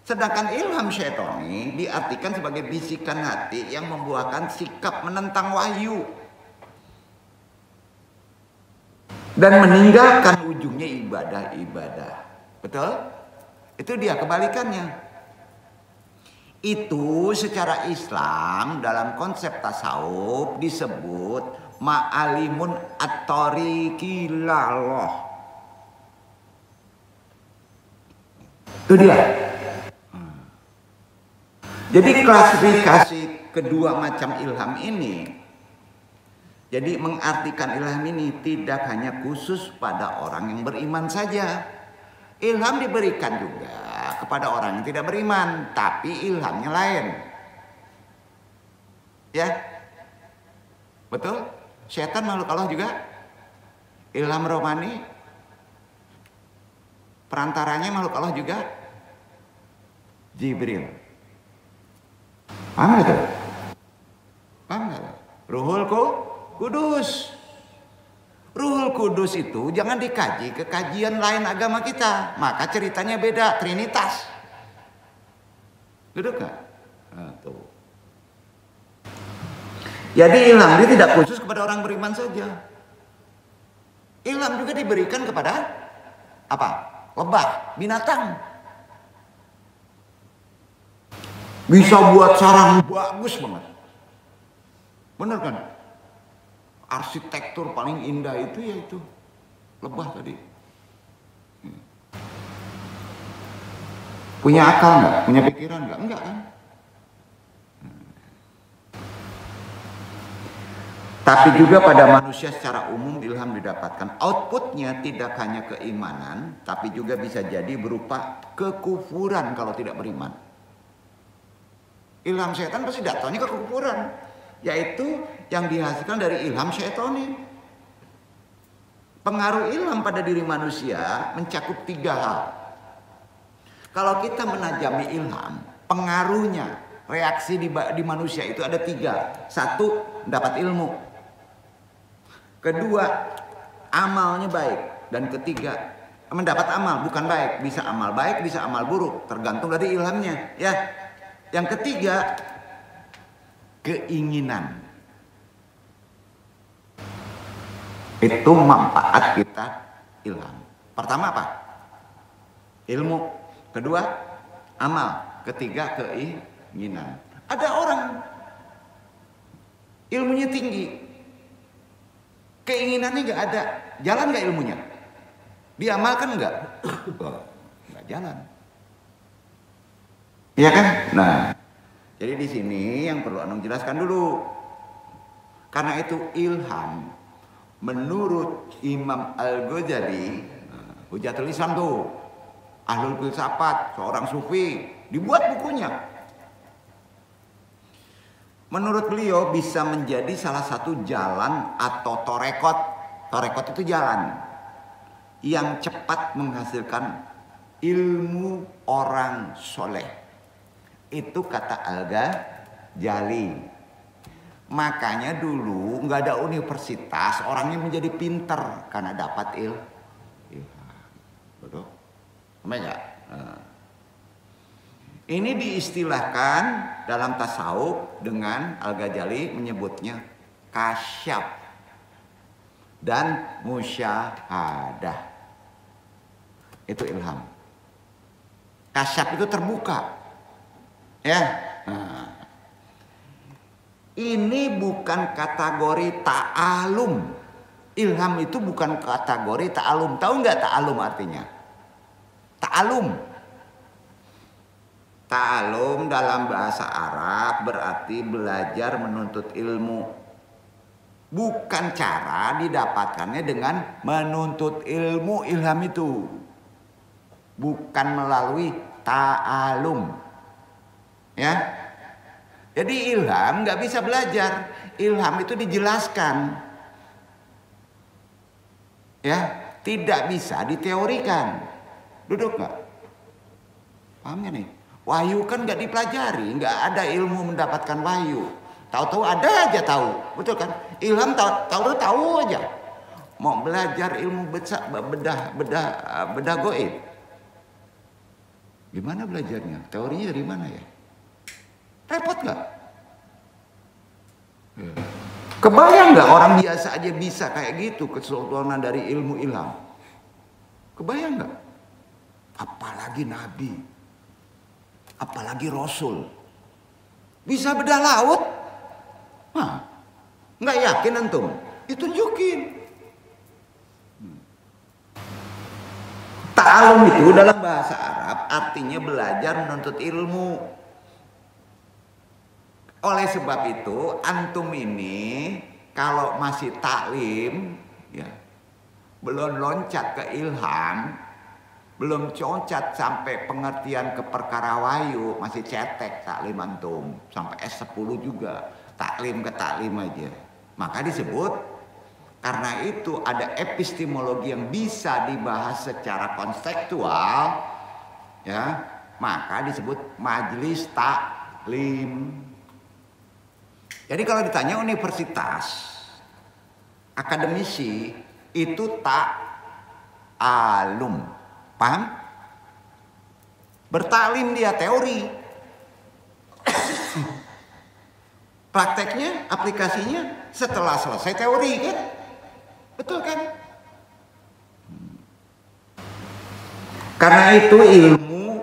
Sedangkan ilham syaitani diartikan sebagai bisikan hati yang membuahkan sikap menentang wahyu dan meninggalkan ujungnya ibadah-ibadah. Betul? Itu dia kebalikannya. Itu secara Islam dalam konsep tasawuf disebut ma'alimun at-tariqi ilallah. Itu dia. Jadi klasifikasi kedua macam ilham ini, jadi mengartikan ilham ini tidak hanya khusus pada orang yang beriman saja. Ilham diberikan juga kepada orang yang tidak beriman, tapi ilhamnya lain. Ya, betul? Setan makhluk Allah juga. Ilham rohani, perantaranya makhluk Allah juga. Jibril. Paham itu? Ruhul Kudus. Ruhul Kudus itu jangan dikaji ke kajian lain agama kita, maka ceritanya beda, Trinitas. Duduk nggak? Nah, tuh. Jadi ilham dia tidak khusus kepada orang beriman saja. Ilham juga diberikan kepada apa? Lebah, binatang. Bisa buat sarang bagus banget. Bener kan? Arsitektur paling indah itu yaitu lebah tadi. Punya akal nggak? Punya pikiran nggak? Enggak kan? Tapi juga pada manusia secara umum ilham didapatkan. Outputnya tidak hanya keimanan, tapi juga bisa jadi berupa kekufuran kalau tidak beriman. Ilham setan pasti datangnya ke kekufuran, yaitu yang dihasilkan dari ilham syaitani. Pengaruh ilham pada diri manusia mencakup 3 hal. Kalau kita menajami ilham, pengaruhnya, reaksi di manusia itu ada 3. 1, mendapat ilmu. Kedua, amalnya baik. Dan ketiga, mendapat amal, bukan baik. Bisa amal baik, bisa amal buruk. Tergantung dari ilhamnya. Ya. Yang ketiga, keinginan. Itu manfaat kita ilham. Pertama apa? Ilmu. Kedua, amal. Ketiga, keinginan. Ada orang ilmunya tinggi, keinginannya nggak ada, jalan nggak ilmunya? Diamalkan nggak? Nggak jalan. Iya kan? Nah, jadi di sini yang perlu Anung jelaskan dulu. Karena itu ilham, menurut Imam Al-Ghazali, Hujatul Islam tuh, Ahlul Filsafat, seorang sufi, dibuat bukunya. Menurut beliau bisa menjadi salah satu jalan atau torekot. Torekot itu jalan yang cepat menghasilkan ilmu orang soleh. Itu kata Al-Ghazali. Makanya dulu nggak ada universitas, orangnya menjadi pinter karena dapat ilmu. Betul? Enggak? Ini diistilahkan dalam tasawuf dengan Al-Ghazali menyebutnya kasyaf dan musyahadah. Itu ilham. Kasyaf itu terbuka. Ya. Nah. Ini bukan kategori ta'alum. Ilham itu bukan kategori ta'alum. Tahu nggak ta'alum artinya? Ta'alum. Ta'alum dalam bahasa Arab berarti belajar menuntut ilmu. Bukan cara didapatkannya dengan menuntut ilmu ilham itu. Bukan melalui ta'alum. Ya. Jadi ilham nggak bisa belajar. Ilham itu dijelaskan. Ya, tidak bisa diteorikan. Duduk nggak? Paham ya nih? Wahyu kan nggak dipelajari, nggak ada ilmu mendapatkan wahyu. Tahu-tahu ada aja tahu, betul kan? Ilham tahu aja. Mau belajar ilmu bedah goib, gimana belajarnya? Teorinya dari mana ya? Repot nggak? Kebayang nggak orang biasa aja bisa kayak gitu kesultanan dari ilmu ilham? Kebayang nggak? Apalagi nabi, apalagi rasul, bisa bedah laut? Hah, nggak yakin antum? Ditunjukin. Ta'alum itu dalam bahasa Arab artinya belajar menuntut ilmu. Oleh sebab itu antum ini kalau masih taklim, ya, belum loncat ke ilham, belum concat sampai pengertian ke perkara wahyu, masih cetek taklim antum sampai S10 juga, taklim ke taklim aja. Maka disebut, karena itu ada epistemologi yang bisa dibahas secara konseptual, ya, maka disebut majelis taklim. Jadi kalau ditanya universitas, akademisi itu ta'alum. Paham? Bertaklim dia, teori. Prakteknya, aplikasinya setelah selesai teori kan? Betul kan? Karena itu ilmu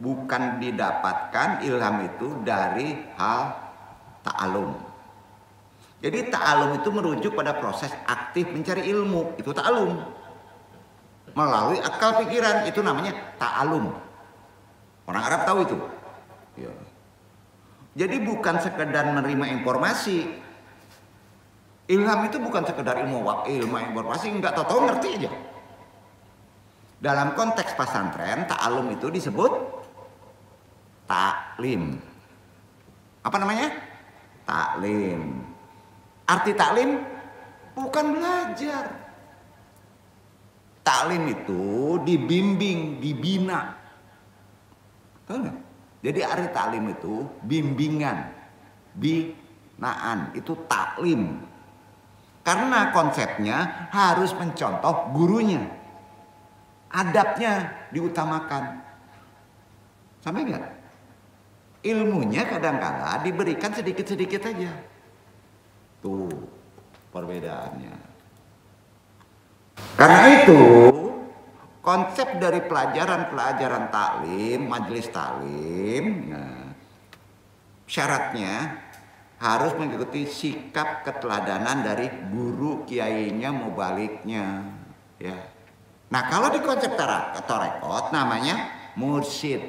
bukan didapatkan, ilham itu dari hal ta'alum. Jadi ta'alum itu merujuk pada proses aktif mencari ilmu, itu ta'alum. Melalui akal pikiran, itu namanya ta'alum. Orang Arab tahu itu. Ya. Jadi bukan sekedar menerima informasi. Ilham itu bukan sekedar ilmu informasi, enggak tahu ngerti aja. Dalam konteks pesantren, ta'alum itu disebut taklim. Apa namanya? Taklim. Arti taklim bukan belajar. Taklim itu dibimbing, dibina. Tahu nggak? Jadi arti taklim itu bimbingan, binaan, itu taklim. Karena konsepnya harus mencontoh gurunya. Adabnya diutamakan. Sampai nggak? Ilmunya kadang-kala diberikan sedikit-sedikit aja. Tuh perbedaannya. Karena itu konsep dari pelajaran taklim, majelis taklim, syaratnya harus mengikuti sikap keteladanan dari guru kiainya, mubaliknya, ya. Nah kalau di konsep tarekot namanya mursyid,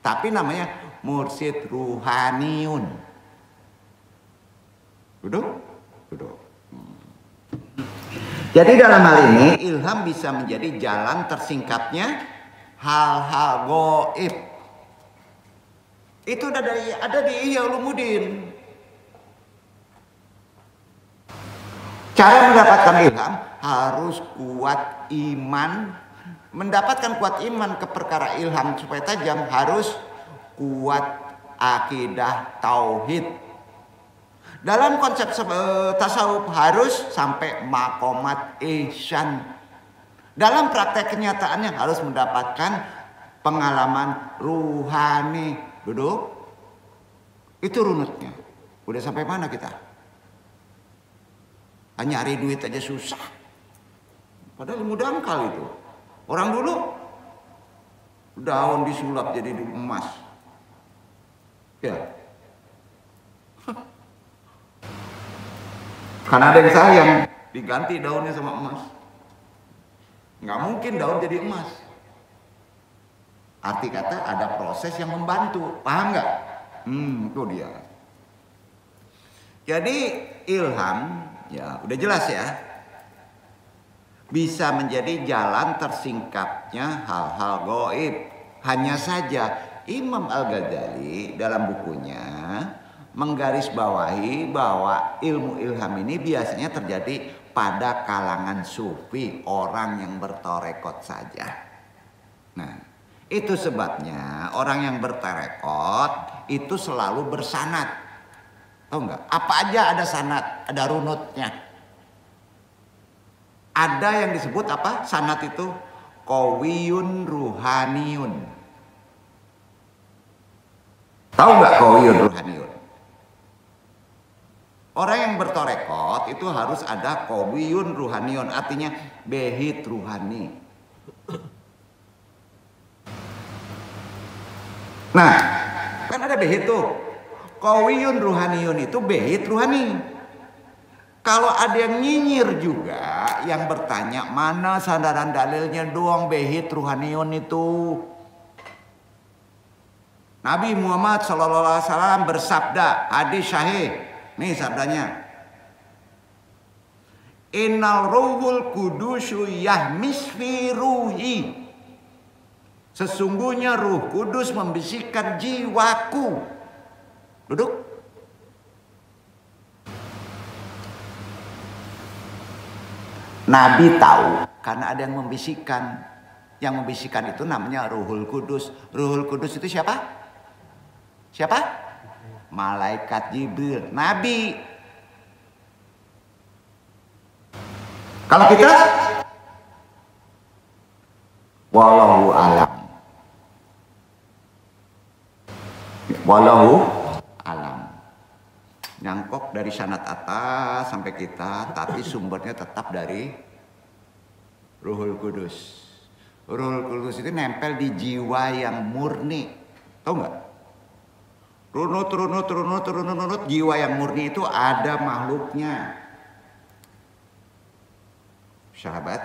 tapi namanya mursyid ruhaniun. Duduk. Jadi dalam hal ini ilham bisa menjadi jalan tersingkapnya hal-hal gaib. Itu ada di Ihya Ulumuddin. Cara mendapatkan ilham harus kuat iman. Mendapatkan kuat iman ke perkara ilham supaya tajam harus kuat akidah tauhid. Dalam konsep tasawuf harus sampai makomat ihsan. Dalam praktek kenyataannya harus mendapatkan pengalaman ruhani. Duduk. Itu runutnya. Udah sampai mana kita? Nyari duit aja susah. Padahal ilmu dangkal itu. Orang dulu daun disulap jadi emas. Ya. Karena ada yang sayang, diganti daunnya sama emas. Nggak mungkin daun jadi emas. Arti kata ada proses yang membantu, paham nggak? Itu dia. Jadi ilham, ya udah jelas ya. Bisa menjadi jalan tersingkapnya hal-hal gaib. Hanya saja Imam Al-Ghazali dalam bukunya menggarisbawahi bahwa ilmu ilham ini biasanya terjadi pada kalangan sufi, orang yang bertarekot saja. Nah, itu sebabnya orang yang bertarekot itu selalu bersanad. Tahu nggak? Apa aja ada sanad, ada runutnya. Ada yang disebut apa? Sanad itu qawiyun ruhaniyun. Tahu nggak qawiyun ruhaniyun? Orang yang bertorekot itu harus ada qawiyun ruhaniyun, artinya behit ruhani. Nah, kan ada behit tuh. Qawiyun ruhaniyun itu behit ruhani. Kalau ada yang nyinyir juga, yang bertanya mana sandaran dalilnya doang behit ruhaniyun itu. Nabi Muhammad SAW bersabda, hadis syahih. Nih sabdanya. Innal ruhul kudusu yahmis fi ruhi. Sesungguhnya Ruh Kudus membisikkan jiwaku. Duduk. Nabi tahu karena ada yang membisikkan. Yang membisikkan itu namanya Ruhul Kudus. Ruhul Kudus itu siapa? Siapa? malaikat Jibril, Nabi. Kalau kita wallahu alam. Wallahu alam. Nyangkok dari sanad atas sampai kita, tapi sumbernya tetap dari Ruhul Kudus. Ruhul Kudus itu nempel di jiwa yang murni. Tahu nggak? Runut, jiwa yang murni itu ada makhluknya. Sahabat,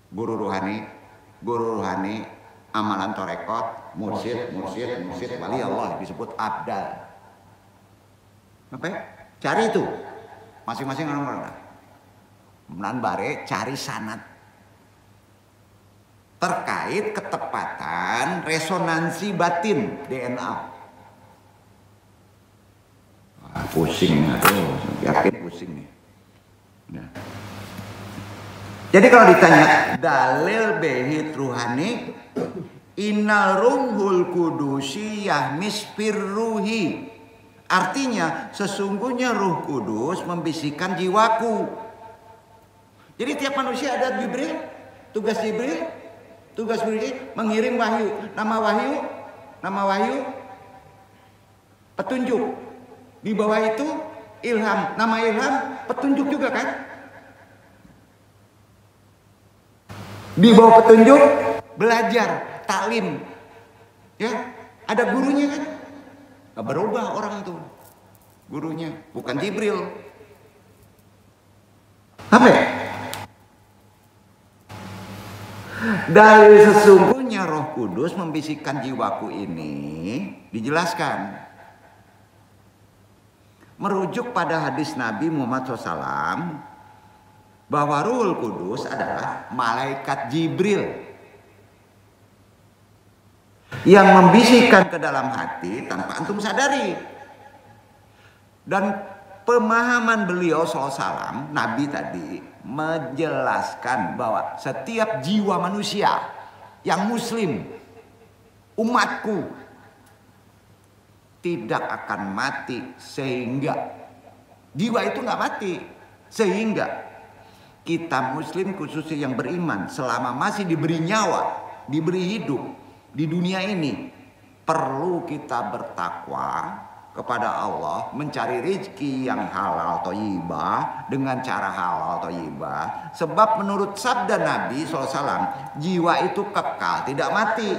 guru ruhani, amalan torekot, mursyid, wali Allah disebut abdal. Apa ya? Cari itu, masing-masing orang-orang. Menan bare cari sanad terkait ketepatan resonansi batin DNA. Pusing, aduh, yakin pusing nih. Nah. Jadi kalau ditanya dalil behit ruhani, innal ruhul kudusi yahmis firruhi. Artinya sesungguhnya Ruh Kudus membisikkan jiwaku. Jadi tiap manusia ada Jibril, tugas Jibril mengirim wahyu. Nama wahyu petunjuk. Di bawah itu ilham, nama ilham petunjuk juga kan? Di bawah petunjuk belajar, taklim. Ya, ada gurunya kan? Gak berubah orang itu. Gurunya bukan Jibril. Apa ya? Dari sesungguhnya Roh Kudus membisikkan jiwaku ini dijelaskan. Merujuk pada hadis Nabi Muhammad SAW bahwa Ruhul Kudus adalah malaikat Jibril yang membisikkan ke dalam hati tanpa antum sadari. Dan pemahaman beliau SAW, Nabi tadi menjelaskan bahwa setiap jiwa manusia yang muslim, umatku, tidak akan mati sehingga jiwa itu nggak mati, sehingga kita muslim khususnya yang beriman selama masih diberi nyawa, diberi hidup di dunia ini, perlu kita bertakwa kepada Allah, mencari rezeki yang halal thayyibah dengan cara halal thayyibah. Sebab menurut sabda Nabi SAW, jiwa itu kekal, tidak mati.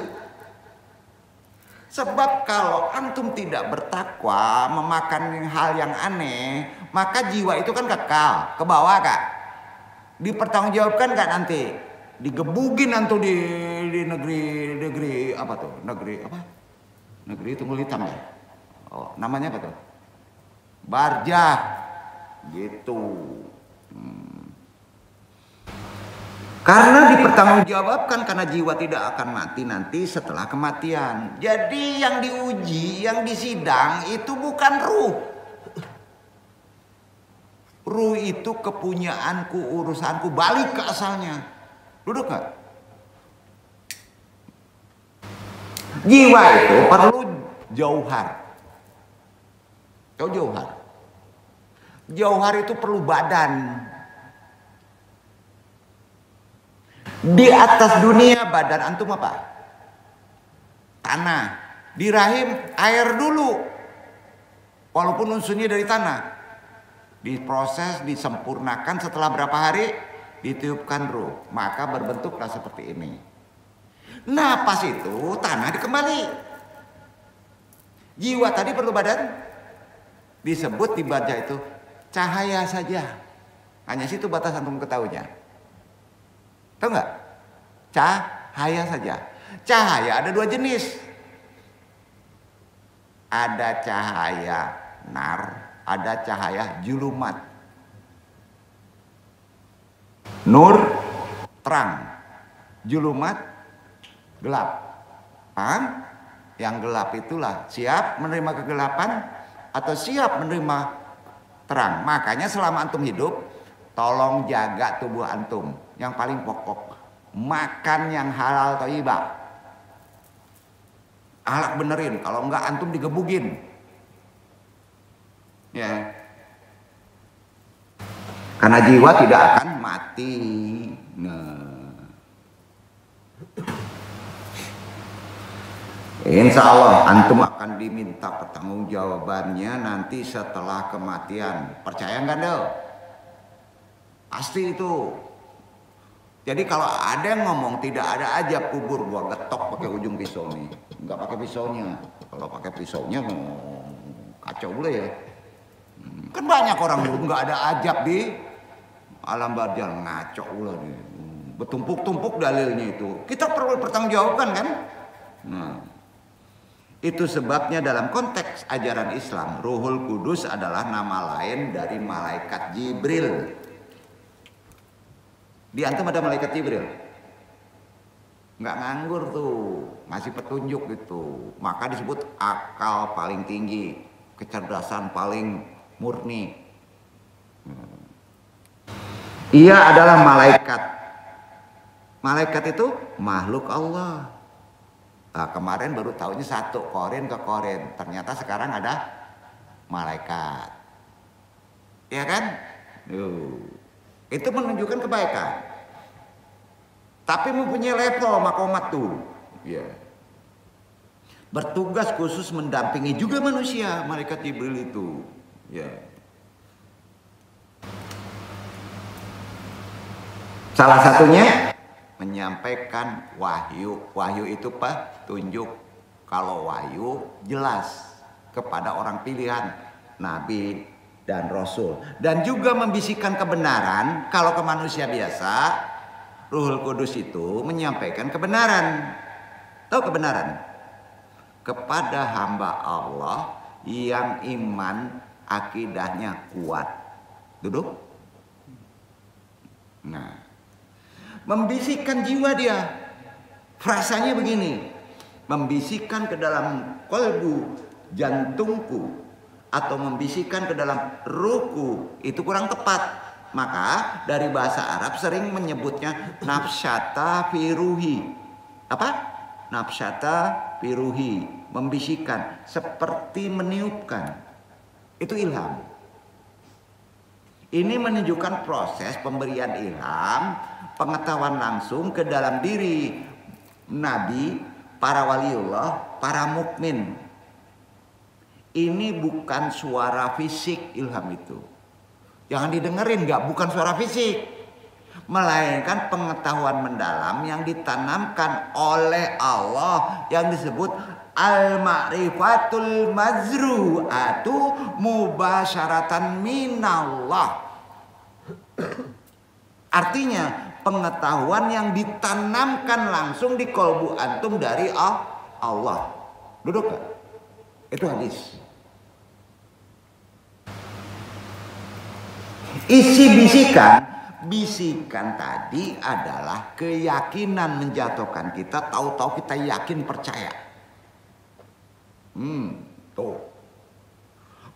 Sebab kalau antum tidak bertakwa, memakan hal yang aneh, maka jiwa itu kan kekal, ke bawah kak. Dipertanggungjawabkan kak nanti, digebugin antum di negeri apa tuh? Negeri Tunggul Hitam ya? Oh, namanya apa tuh? Barjah. Gitu. Karena dipertanggungjawabkan karena jiwa tidak akan mati nanti setelah kematian. Jadi yang diuji, yang disidang itu bukan ruh. Ruh itu kepunyaanku, urusanku, balik ke asalnya. Duduk gak? Jiwa itu perlu jauhar. Tahu jauhar? Jauhar itu perlu badan. Di atas dunia badan antum apa? Tanah. Di rahim air dulu. Walaupun unsurnya dari tanah. Diproses, disempurnakan, setelah berapa hari ditiupkan ruh. Maka berbentuklah seperti ini. Nah pas itu tanah dikembali. Jiwa tadi perlu badan. Disebut di baca itu cahaya saja. Hanya situ batas antum ketahuinya. Tahu nggak? Cahaya saja. Cahaya ada dua jenis. Ada cahaya nar, ada cahaya julumat. Nur terang, julumat gelap. Paham? Yang gelap itulah siap menerima kegelapan atau siap menerima terang. Makanya selama antum hidup, tolong jaga tubuh antum. Yang paling pokok, makan yang halal thayyibah. Ahlak benerin, kalau enggak antum digebugin. Ya. Karena jiwa tidak akan mati. Nah. Insya Allah antum akan diminta pertanggungjawabannya nanti setelah kematian. Percaya nggak Del? Pasti itu. Jadi kalau ada yang ngomong tidak ada aja kubur, gua getok pakai ujung pisau nih. Nggak pakai pisaunya. Kalau pakai pisaunya kacau boleh ya. Kan banyak orang dulu nggak ada ajab di alam barzah, ngaco ulah nih. Bertumpuk-tumpuk dalilnya itu. Kita perlu pertanggungjawabkan kan? Nah. Itu sebabnya dalam konteks ajaran Islam, Ruhul Kudus adalah nama lain dari malaikat Jibril. Di antum ada malaikat Jibril? Nggak nganggur tuh, ngasih petunjuk gitu. Maka disebut akal paling tinggi, kecerdasan paling murni. Ia adalah malaikat. Malaikat itu makhluk Allah. Nah, kemarin baru tahunya satu, korin ke korin. Ternyata sekarang ada malaikat. Ya kan? Itu menunjukkan kebaikan. Tapi mempunyai level makomat tuh. Ya. Bertugas khusus mendampingi juga manusia, malaikat Jibril itu. Ya. Salah satunya menyampaikan wahyu. Wahyu itu petunjuk. Kalau wahyu jelas kepada orang pilihan, nabi dan rasul. Dan juga membisikkan kebenaran. Kalau ke manusia biasa, Ruhul Kudus itu menyampaikan kebenaran. Tahu kebenaran? Kepada hamba Allah yang iman akidahnya kuat. Duduk. Nah, membisikkan jiwa dia. Frasanya begini, membisikkan ke dalam kolbu, jantungku, atau membisikkan ke dalam ruhku, itu kurang tepat. Maka dari bahasa Arab sering menyebutnya nafsyata firuhi. Apa? Nafsyata firuhi, membisikkan, seperti meniupkan. Itu ilham. Ini menunjukkan proses pemberian ilham, pengetahuan langsung ke dalam diri nabi, para waliullah, para mukmin. Ini bukan suara fisik ilham itu. Jangan didengerin, bukan suara fisik. Melainkan pengetahuan mendalam yang ditanamkan oleh Allah yang disebut al-ma'rifatul mazru'atu mubasyaratan minallah. Artinya pengetahuan yang ditanamkan langsung di kolbu antum dari Allah. Duduk gak? Itu hadis. Isi bisikan tadi adalah keyakinan menjatuhkan kita, tahu-tahu kita yakin percaya. Tuh.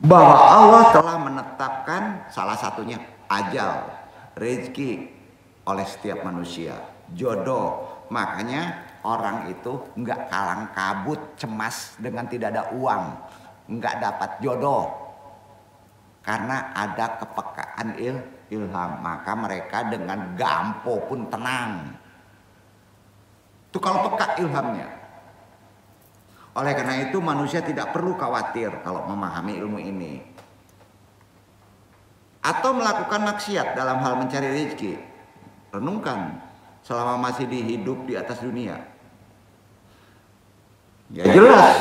Bahwa Allah telah menetapkan salah satunya ajal, rezeki oleh setiap manusia, jodoh. Makanya orang itu nggak kalang kabut cemas dengan tidak ada uang, nggak dapat jodoh, karena ada kepekaan ilham. Maka mereka dengan gampo pun tenang. Itu kalau peka ilhamnya. Oleh karena itu manusia tidak perlu khawatir kalau memahami ilmu ini. Atau melakukan maksiat dalam hal mencari rezeki. Renungkan selama masih hidup di atas dunia. Ya jelas,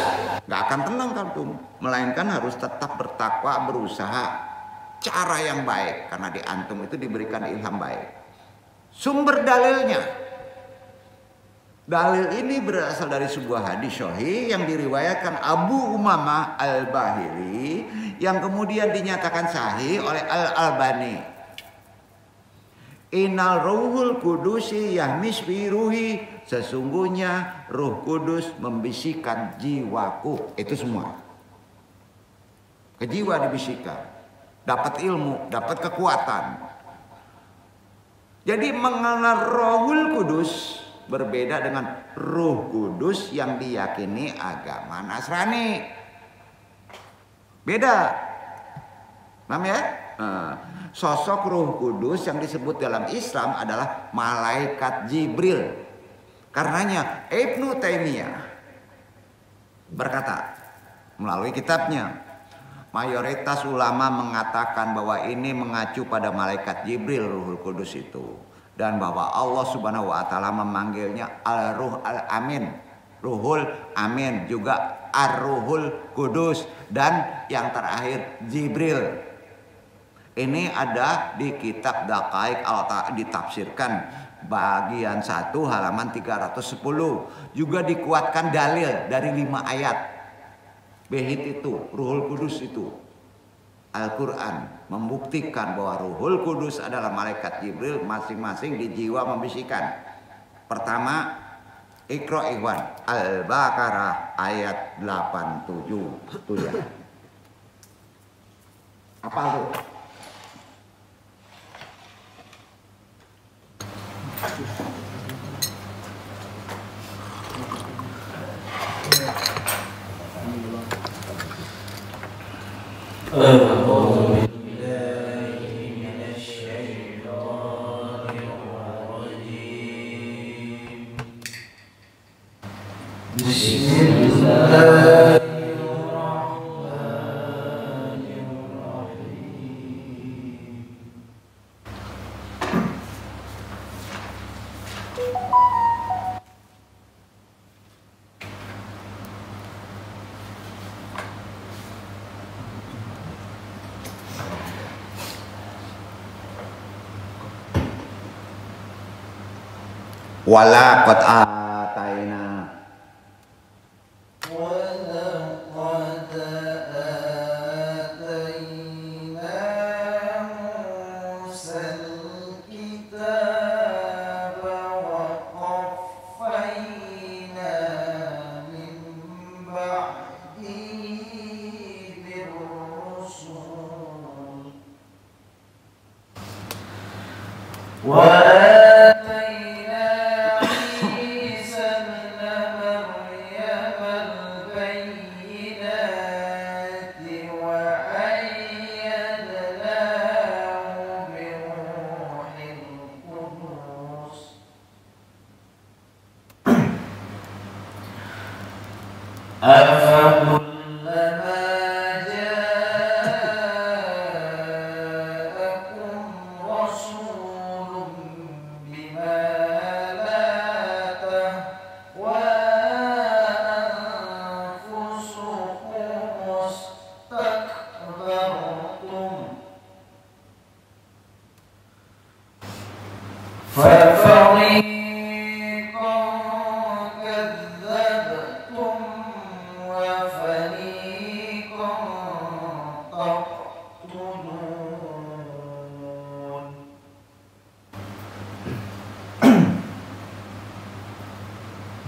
gak akan tenang kamu. Melainkan harus tetap bertakwa, berusaha cara yang baik. Karena di antum itu diberikan ilham baik. Sumber dalilnya. Dalil ini berasal dari sebuah hadis sahih yang diriwayatkan Abu Umamah Al-Bahili yang kemudian dinyatakan sahih oleh Al-Albani. Innal ruhul kudusi yahmis fi ruhi, sesungguhnya Ruh Kudus membisikkan jiwaku. Itu semua. Ke jiwa dibisikkan. Dapat ilmu, dapat kekuatan. Jadi mengenal Ruhul Kudus berbeda dengan Ruh Kudus yang diyakini agama Nasrani. Beda. Paham ya? Sosok Ruh Kudus yang disebut dalam Islam adalah malaikat Jibril. Karenanya Ibnu Taimiyah berkata melalui kitabnya, mayoritas ulama mengatakan bahwa ini mengacu pada malaikat Jibril Ruhul Kudus itu, dan bahwa Allah Subhanahu wa taala memanggilnya Al-Ruh Al-Amin, Ruhul Amin, juga Ar-Ruhul Kudus, dan yang terakhir Jibril. Ini ada di kitab Daqaiq ditafsirkan bagian 1 halaman 310. Juga dikuatkan dalil dari 5 ayat. Behit itu, Ruhul Kudus itu. Al-Quran membuktikan bahwa Ruhul Kudus adalah malaikat Jibril, masing-masing di jiwa membisikkan. Pertama, Iqra Ikhwan, Al-Baqarah ayat 87. Itu ya. Apa itu? Wala qad ataina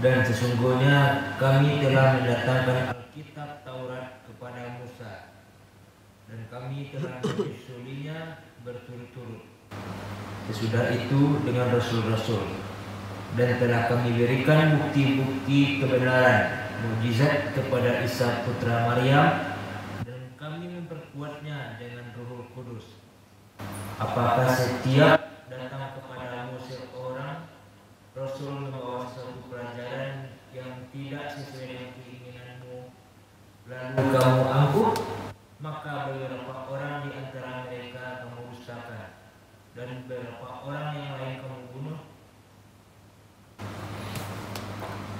Dan sesungguhnya kami telah mendatangkan Alkitab Taurat kepada Musa, dan kami telah menyusulinya berturut-turut. Sesudah itu dengan rasul-rasul, dan telah kami berikan bukti-bukti kebenaran, mukjizat kepada Isa putra Maryam, dan kami memperkuatnya dengan Ruhul Kudus. Apakah setiap datang kepadamu seorang rasul membawa suatu pelajaran yang tidak sesuai dengan keinginanmu, lalu kamu angkuh? Maka beberapa orang di antara mereka kamu dustakan, dan beberapa orang yang lain kamu bunuh.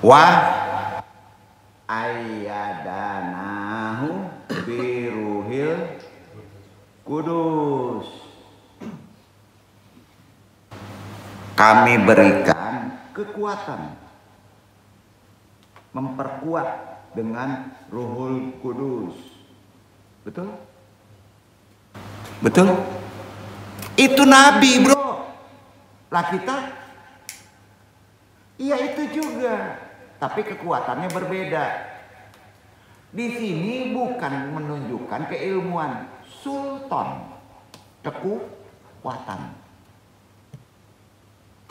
Wa ayyadanahu biruhil kudus. Kami berikan kekuatan, memperkuat dengan Ruhul Kudus. Betul? Betul? Itu Nabi, bro. Lah kita? Iya itu juga. Tapi kekuatannya berbeda. Di sini bukan menunjukkan keilmuan, sultan, kekuatan.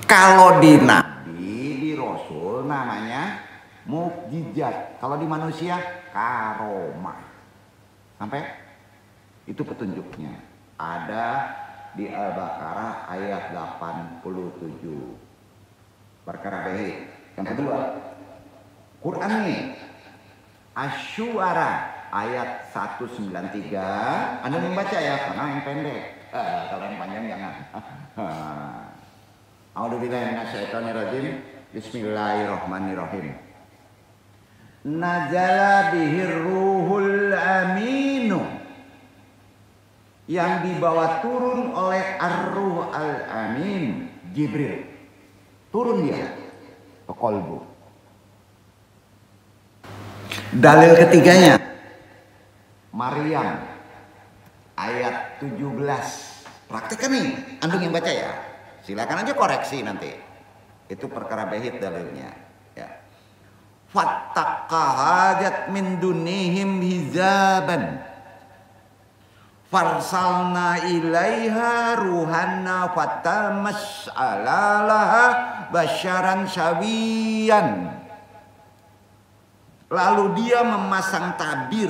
Kalau di Nabi, di Rasul namanya mukjizat. Kalau di manusia karomah. Sampai itu petunjuknya. Ada di Al-Baqarah ayat 87. Perkara baik. Yang kedua, Quran nih. Asy-Syu'ara ayat 193. Anda membaca ya, karena yang pendek. Kalau yang panjang jangan. A'udzubillahi minasyaitonirrajim. Bismillahirrahmanirrahim. Nazala bihir ruhul aminu. Yang dibawa turun oleh ar-ruh al-amin, Jibril. Turun dia ke kolbu. Dalil ketiganya, Maryam ayat 17. Praktekkan nih, antum yang baca ya. Silakan aja koreksi nanti. Itu perkara bahit dalilnya. Ya. Fattaqahajat min dunihim hizaban. Farsalna ilaiha ruhanna fatalmas'alalaha basyaran sawiyan. Lalu dia memasang tabir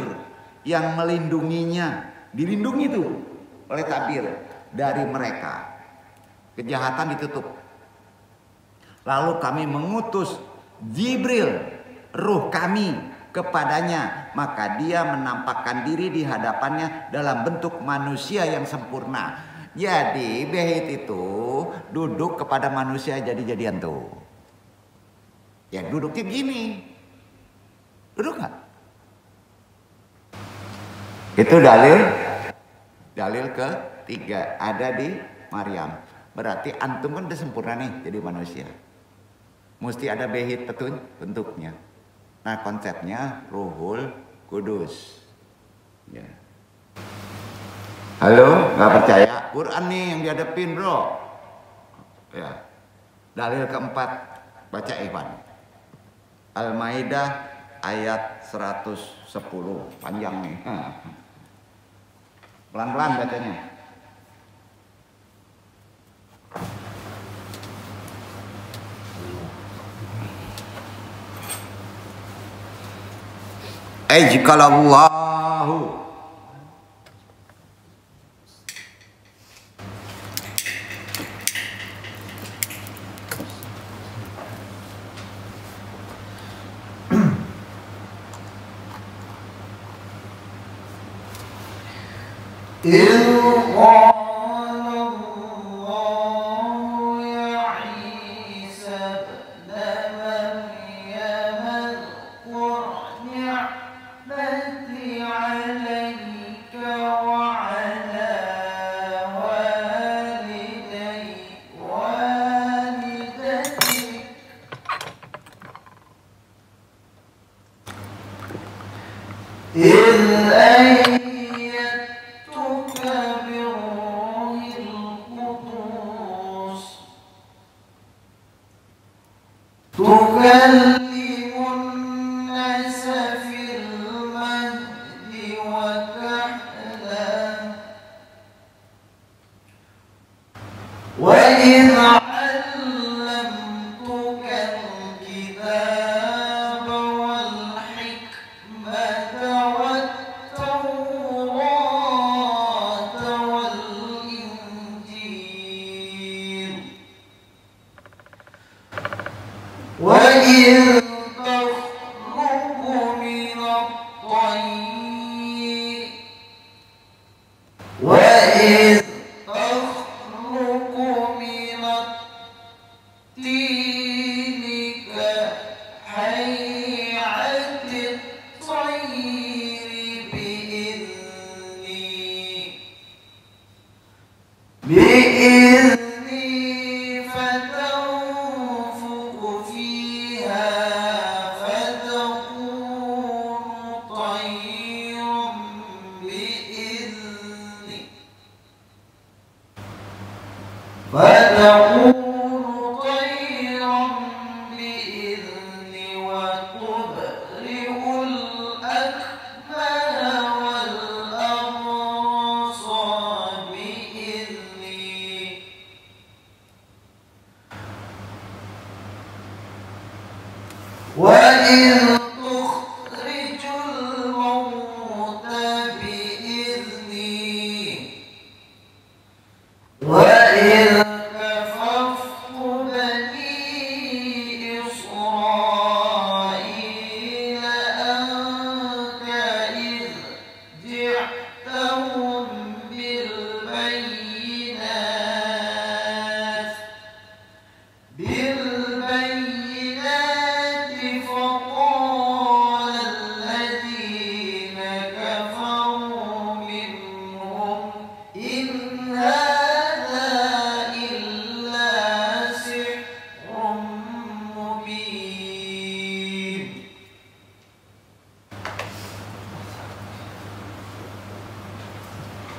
yang melindunginya. Dilindungi itu oleh tabir dari mereka. Kejahatan ditutup. Lalu kami mengutus Jibril, ruh kami, kepadanya, maka dia menampakkan diri di hadapannya dalam bentuk manusia yang sempurna. Jadi Behit itu duduk kepada manusia jadi-jadian tuh. Ya duduknya begini. Duduk gak? Itu dalil ketiga ada di Maryam. Berarti antum kan udah sempurna nih jadi manusia. Mesti ada Behit bentuknya. Nah konsepnya Ruhul Kudus. Ya. Halo, nggak percaya? Quran nih yang dihadapin bro. Ya. Dalil keempat, baca Ikhwan. Al-Maidah ayat 110, panjang nih. Pelan-pelan bacanya. Jikalallahu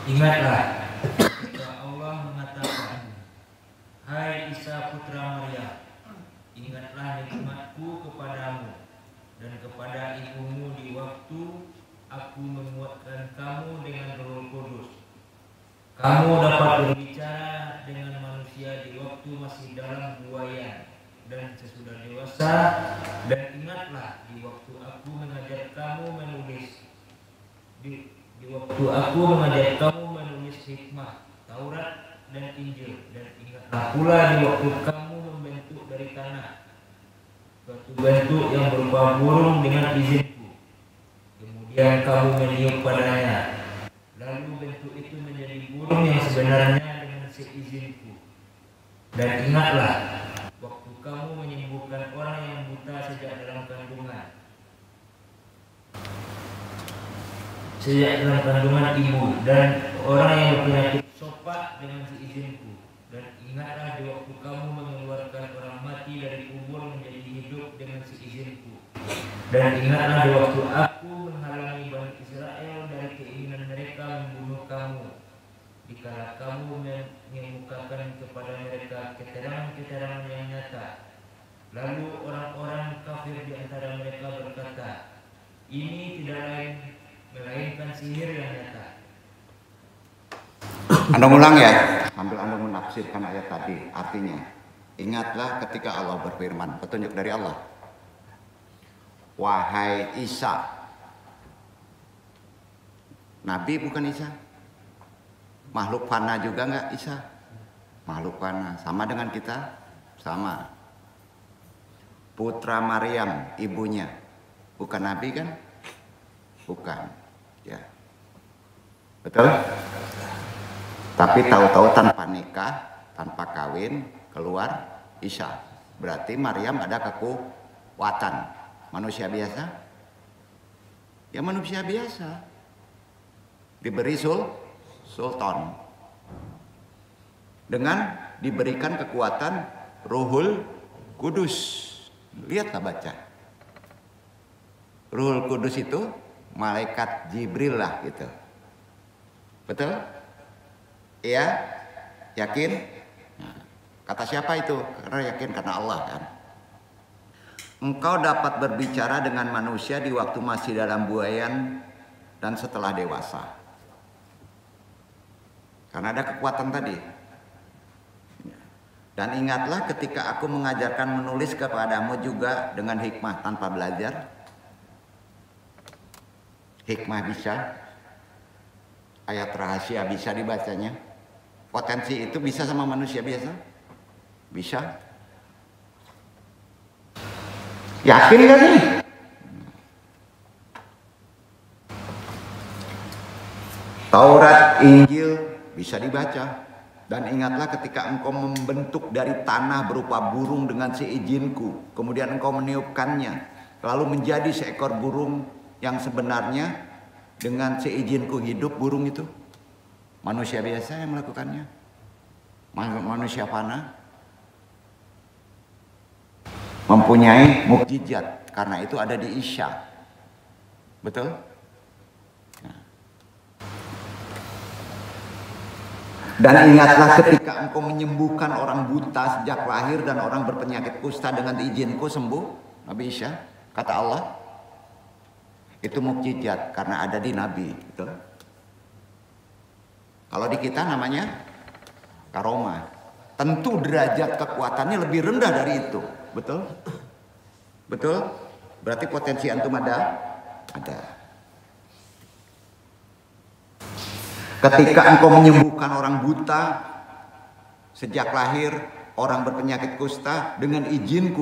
Ingatlah, ketika Allah mengatakan, Hai Isa putra Maryam, ingatlah nikmatku kepadamu dan kepada ibumu di waktu aku menguatkan kamu dengan Roh Kudus. Kamu dapat berbicara dengan manusia di waktu masih dalam buayan dan sesudah dewasa, dan ingatlah di waktu aku mengajar kamu menulis di waktu aku mengajar kamu menulis hikmah, Taurat dan Injil, dan ingatlah pula di waktu kamu membentuk dari tanah suatu bentuk yang berupa burung dengan izinku. Kemudian kamu meniup padanya, lalu bentuk itu menjadi burung yang sebenarnya dengan seizinku. Dan ingatlah waktu kamu menyembuhkan orang yang buta sejak dalam kandungan ibu, dan orang yang berpenyakit sopak dengan seizinku. Dan ingatlah di waktu kamu mengeluarkan orang mati dari kubur menjadi hidup dengan seizinku. Dan ingatlah di waktu aku menghalangi Bani Israel dari keinginan mereka membunuh kamu, dikala kamu mengemukakan kepada mereka keterangan-keterangan yang nyata. Lalu orang-orang kafir di antara mereka berkata, ini tidak lain melainkan sihir yang nyata. Anda ulang ya, sambil Anda menafsirkan ayat tadi. Artinya, ingatlah ketika Allah berfirman, petunjuk dari Allah. Wahai Isa. Nabi bukan Isa? Makhluk fana juga enggak Isa? Makhluk fana, sama dengan kita? Sama. Putra Maryam, ibunya. Bukan Nabi kan? Bukan. Ya. Betul? Tapi tahu-tahu tanpa nikah, tanpa kawin, keluar Isa. Berarti Maryam ada kekuatan. Manusia biasa? Ya manusia biasa. Diberi sultan. Dengan diberikan kekuatan Ruhul Kudus. Lihatlah baca. Ruhul Kudus itu malaikat Jibril lah gitu. Betul? Iya? Yakin? Nah, kata siapa itu? Karena yakin karena Allah kan. Engkau dapat berbicara dengan manusia di waktu masih dalam buayan dan setelah dewasa. Karena ada kekuatan tadi. Dan ingatlah ketika aku mengajarkan menulis kepadamu juga dengan hikmah tanpa belajar. Hikmah bisa, ayat rahasia bisa dibacanya. Potensi itu bisa sama manusia biasa? Bisa. Yakin gak nih? Taurat, Injil bisa dibaca. Dan ingatlah ketika engkau membentuk dari tanah berupa burung dengan seizinku, kemudian engkau meniupkannya, lalu menjadi seekor burung yang sebenarnya dengan seizinku hidup burung itu. Manusia biasa yang melakukannya. Manusia fana. Mempunyai mukjizat. Karena itu ada di Isa. Betul? Dan ingatlah ketika engkau menyembuhkan orang buta sejak lahir dan orang berpenyakit kusta dengan izinku sembuh. Nabi Isa. Kata Allah. Itu mukjizat karena ada di Nabi. Betul? Kalau di kita namanya karomah. Tentu derajat kekuatannya lebih rendah dari itu. Betul? Betul? Berarti potensi antum ada? Ada. Ketika engkau menyembuhkan orang buta sejak lahir, orang berpenyakit kusta dengan izin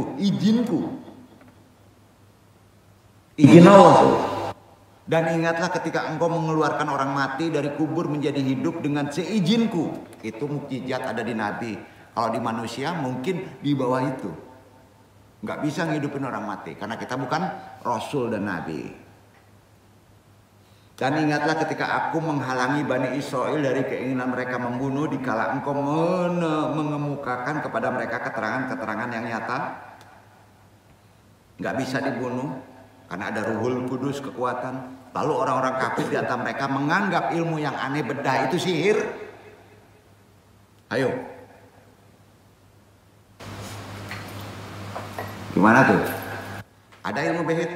Allah tuh. Dan ingatlah ketika engkau mengeluarkan orang mati dari kubur menjadi hidup dengan seizinku. Itu mukjizat ada di Nabi. Kalau di manusia mungkin di bawah itu. Nggak bisa ngidupin orang mati karena kita bukan Rasul dan Nabi. Dan ingatlah ketika aku menghalangi Bani Israel dari keinginan mereka membunuh dikala engkau mengemukakan kepada mereka keterangan-keterangan yang nyata. Nggak bisa dibunuh karena ada Ruhul Kudus, kekuatan. Lalu orang-orang kafir di antara mereka menganggap ilmu yang aneh bedah itu sihir. Ayo. Gimana tuh? Ada ilmu behit?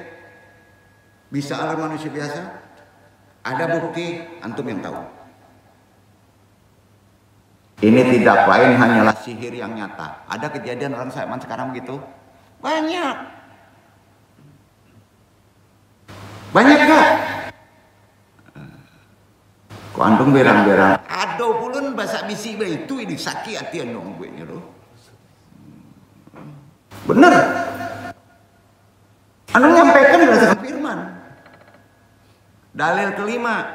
Bisa alam manusia biasa? Ada bukti? Antum yang tahu. Ini tidak lain hanyalah sihir yang nyata. Ada kejadian orang zaman sekarang begitu? Banyak. Banyak gak? Kok antum berang-berang? Ada pulun bahasa bisi itu ini sakit hati andong gue nyuruh. Bener. Anda menyampaikan berdasarkan firman. Dalil kelima.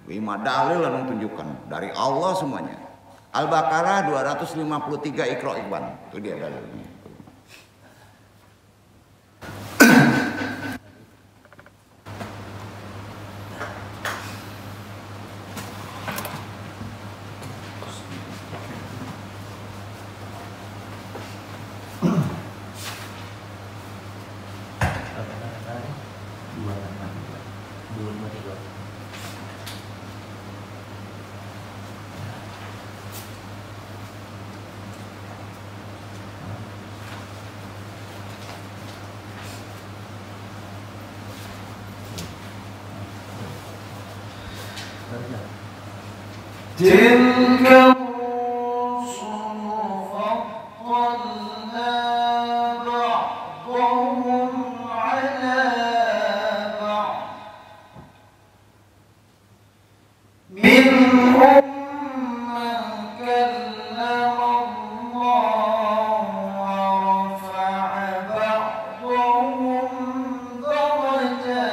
5 dalil anu tunjukkan dari Allah semuanya. Al-Baqarah 253 Iqra Iqban. Itu dia dalilnya. تلك الرسل فضلنا بعضهم على بعض منهم من كلم الله ورفع بعضهم درجات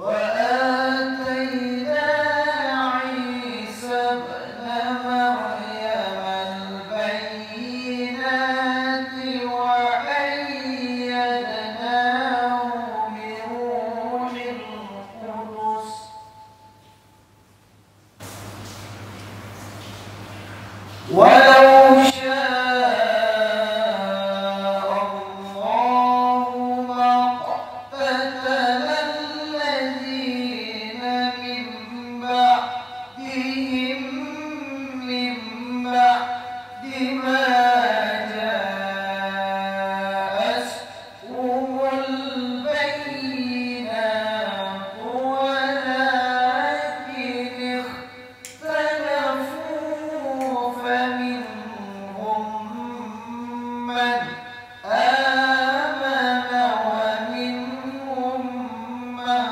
وآتينا عيسى ابن مريم البينات وأيدناه بروح القدس ولو شاء الله ما اقتتل الذين من بعدهم من بعد ما جاءتهم البينات ولكن اختلفوا فمنهم من آمن ومنهم من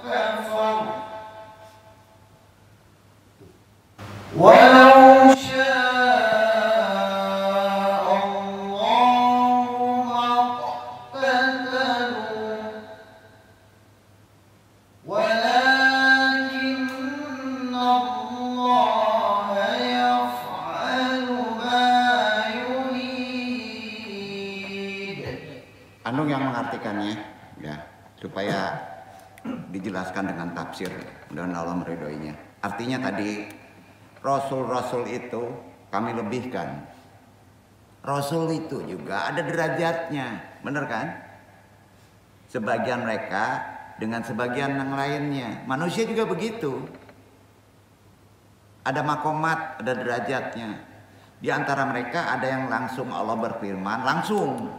كفر ولو شاء الله ما اقتتلوا ولكن الله يفعل ما يريد. Anung yang mengartikannya ya supaya dijelaskan dengan tafsir dan Allah meridhoinya. Artinya tadi Rasul-Rasul itu kami lebihkan. Rasul itu juga ada derajatnya, benar kan? Sebagian mereka dengan sebagian yang lainnya. Manusia juga begitu. Ada makomat, ada derajatnya. Di antara mereka ada yang langsung Allah berfirman, langsung.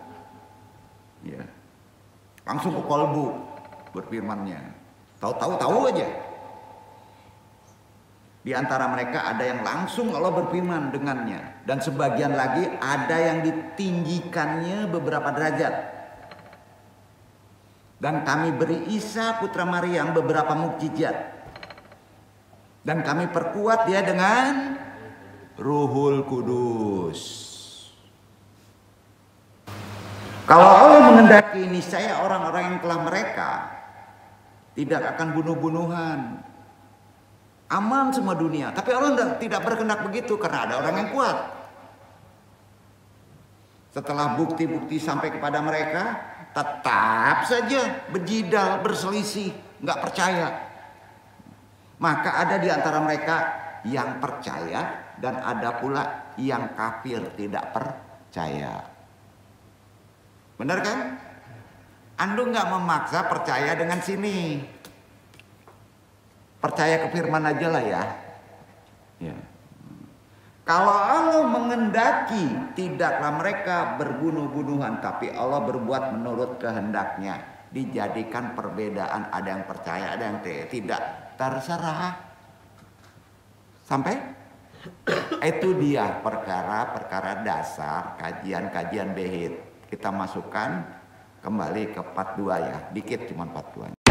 Ya. Langsung ke kolbu berfirmannya. Tahu aja. Di antara mereka ada yang langsung Allah berfirman dengannya. Dan sebagian lagi ada yang ditinggikannya beberapa derajat. Dan kami beri Isa putra Maryam beberapa mukjizat. Dan kami perkuat dia dengan Ruhul Kudus. Kalau Allah menghendaki, niscaya orang-orang yang telah mereka tidak akan bunuh-bunuhan. Aman semua dunia. Tapi Allah tidak berkehendak begitu karena ada orang yang kuat. Setelah bukti-bukti sampai kepada mereka, tetap saja berjidal, berselisih, nggak percaya. Maka ada di antara mereka yang percaya dan ada pula yang kafir, tidak percaya. Benar kan? Anda nggak memaksa percaya dengan sini. Percaya ke firman aja lah ya. Ya. Kalau Allah menghendaki, tidaklah mereka berbunuh-bunuhan, tapi Allah berbuat menurut kehendaknya. Dijadikan perbedaan, ada yang percaya, ada yang tidak. Terserah. Sampai? Itu dia perkara-perkara dasar kajian-kajian behit. Kita masukkan kembali ke part 2 ya. Dikit cuma part 2.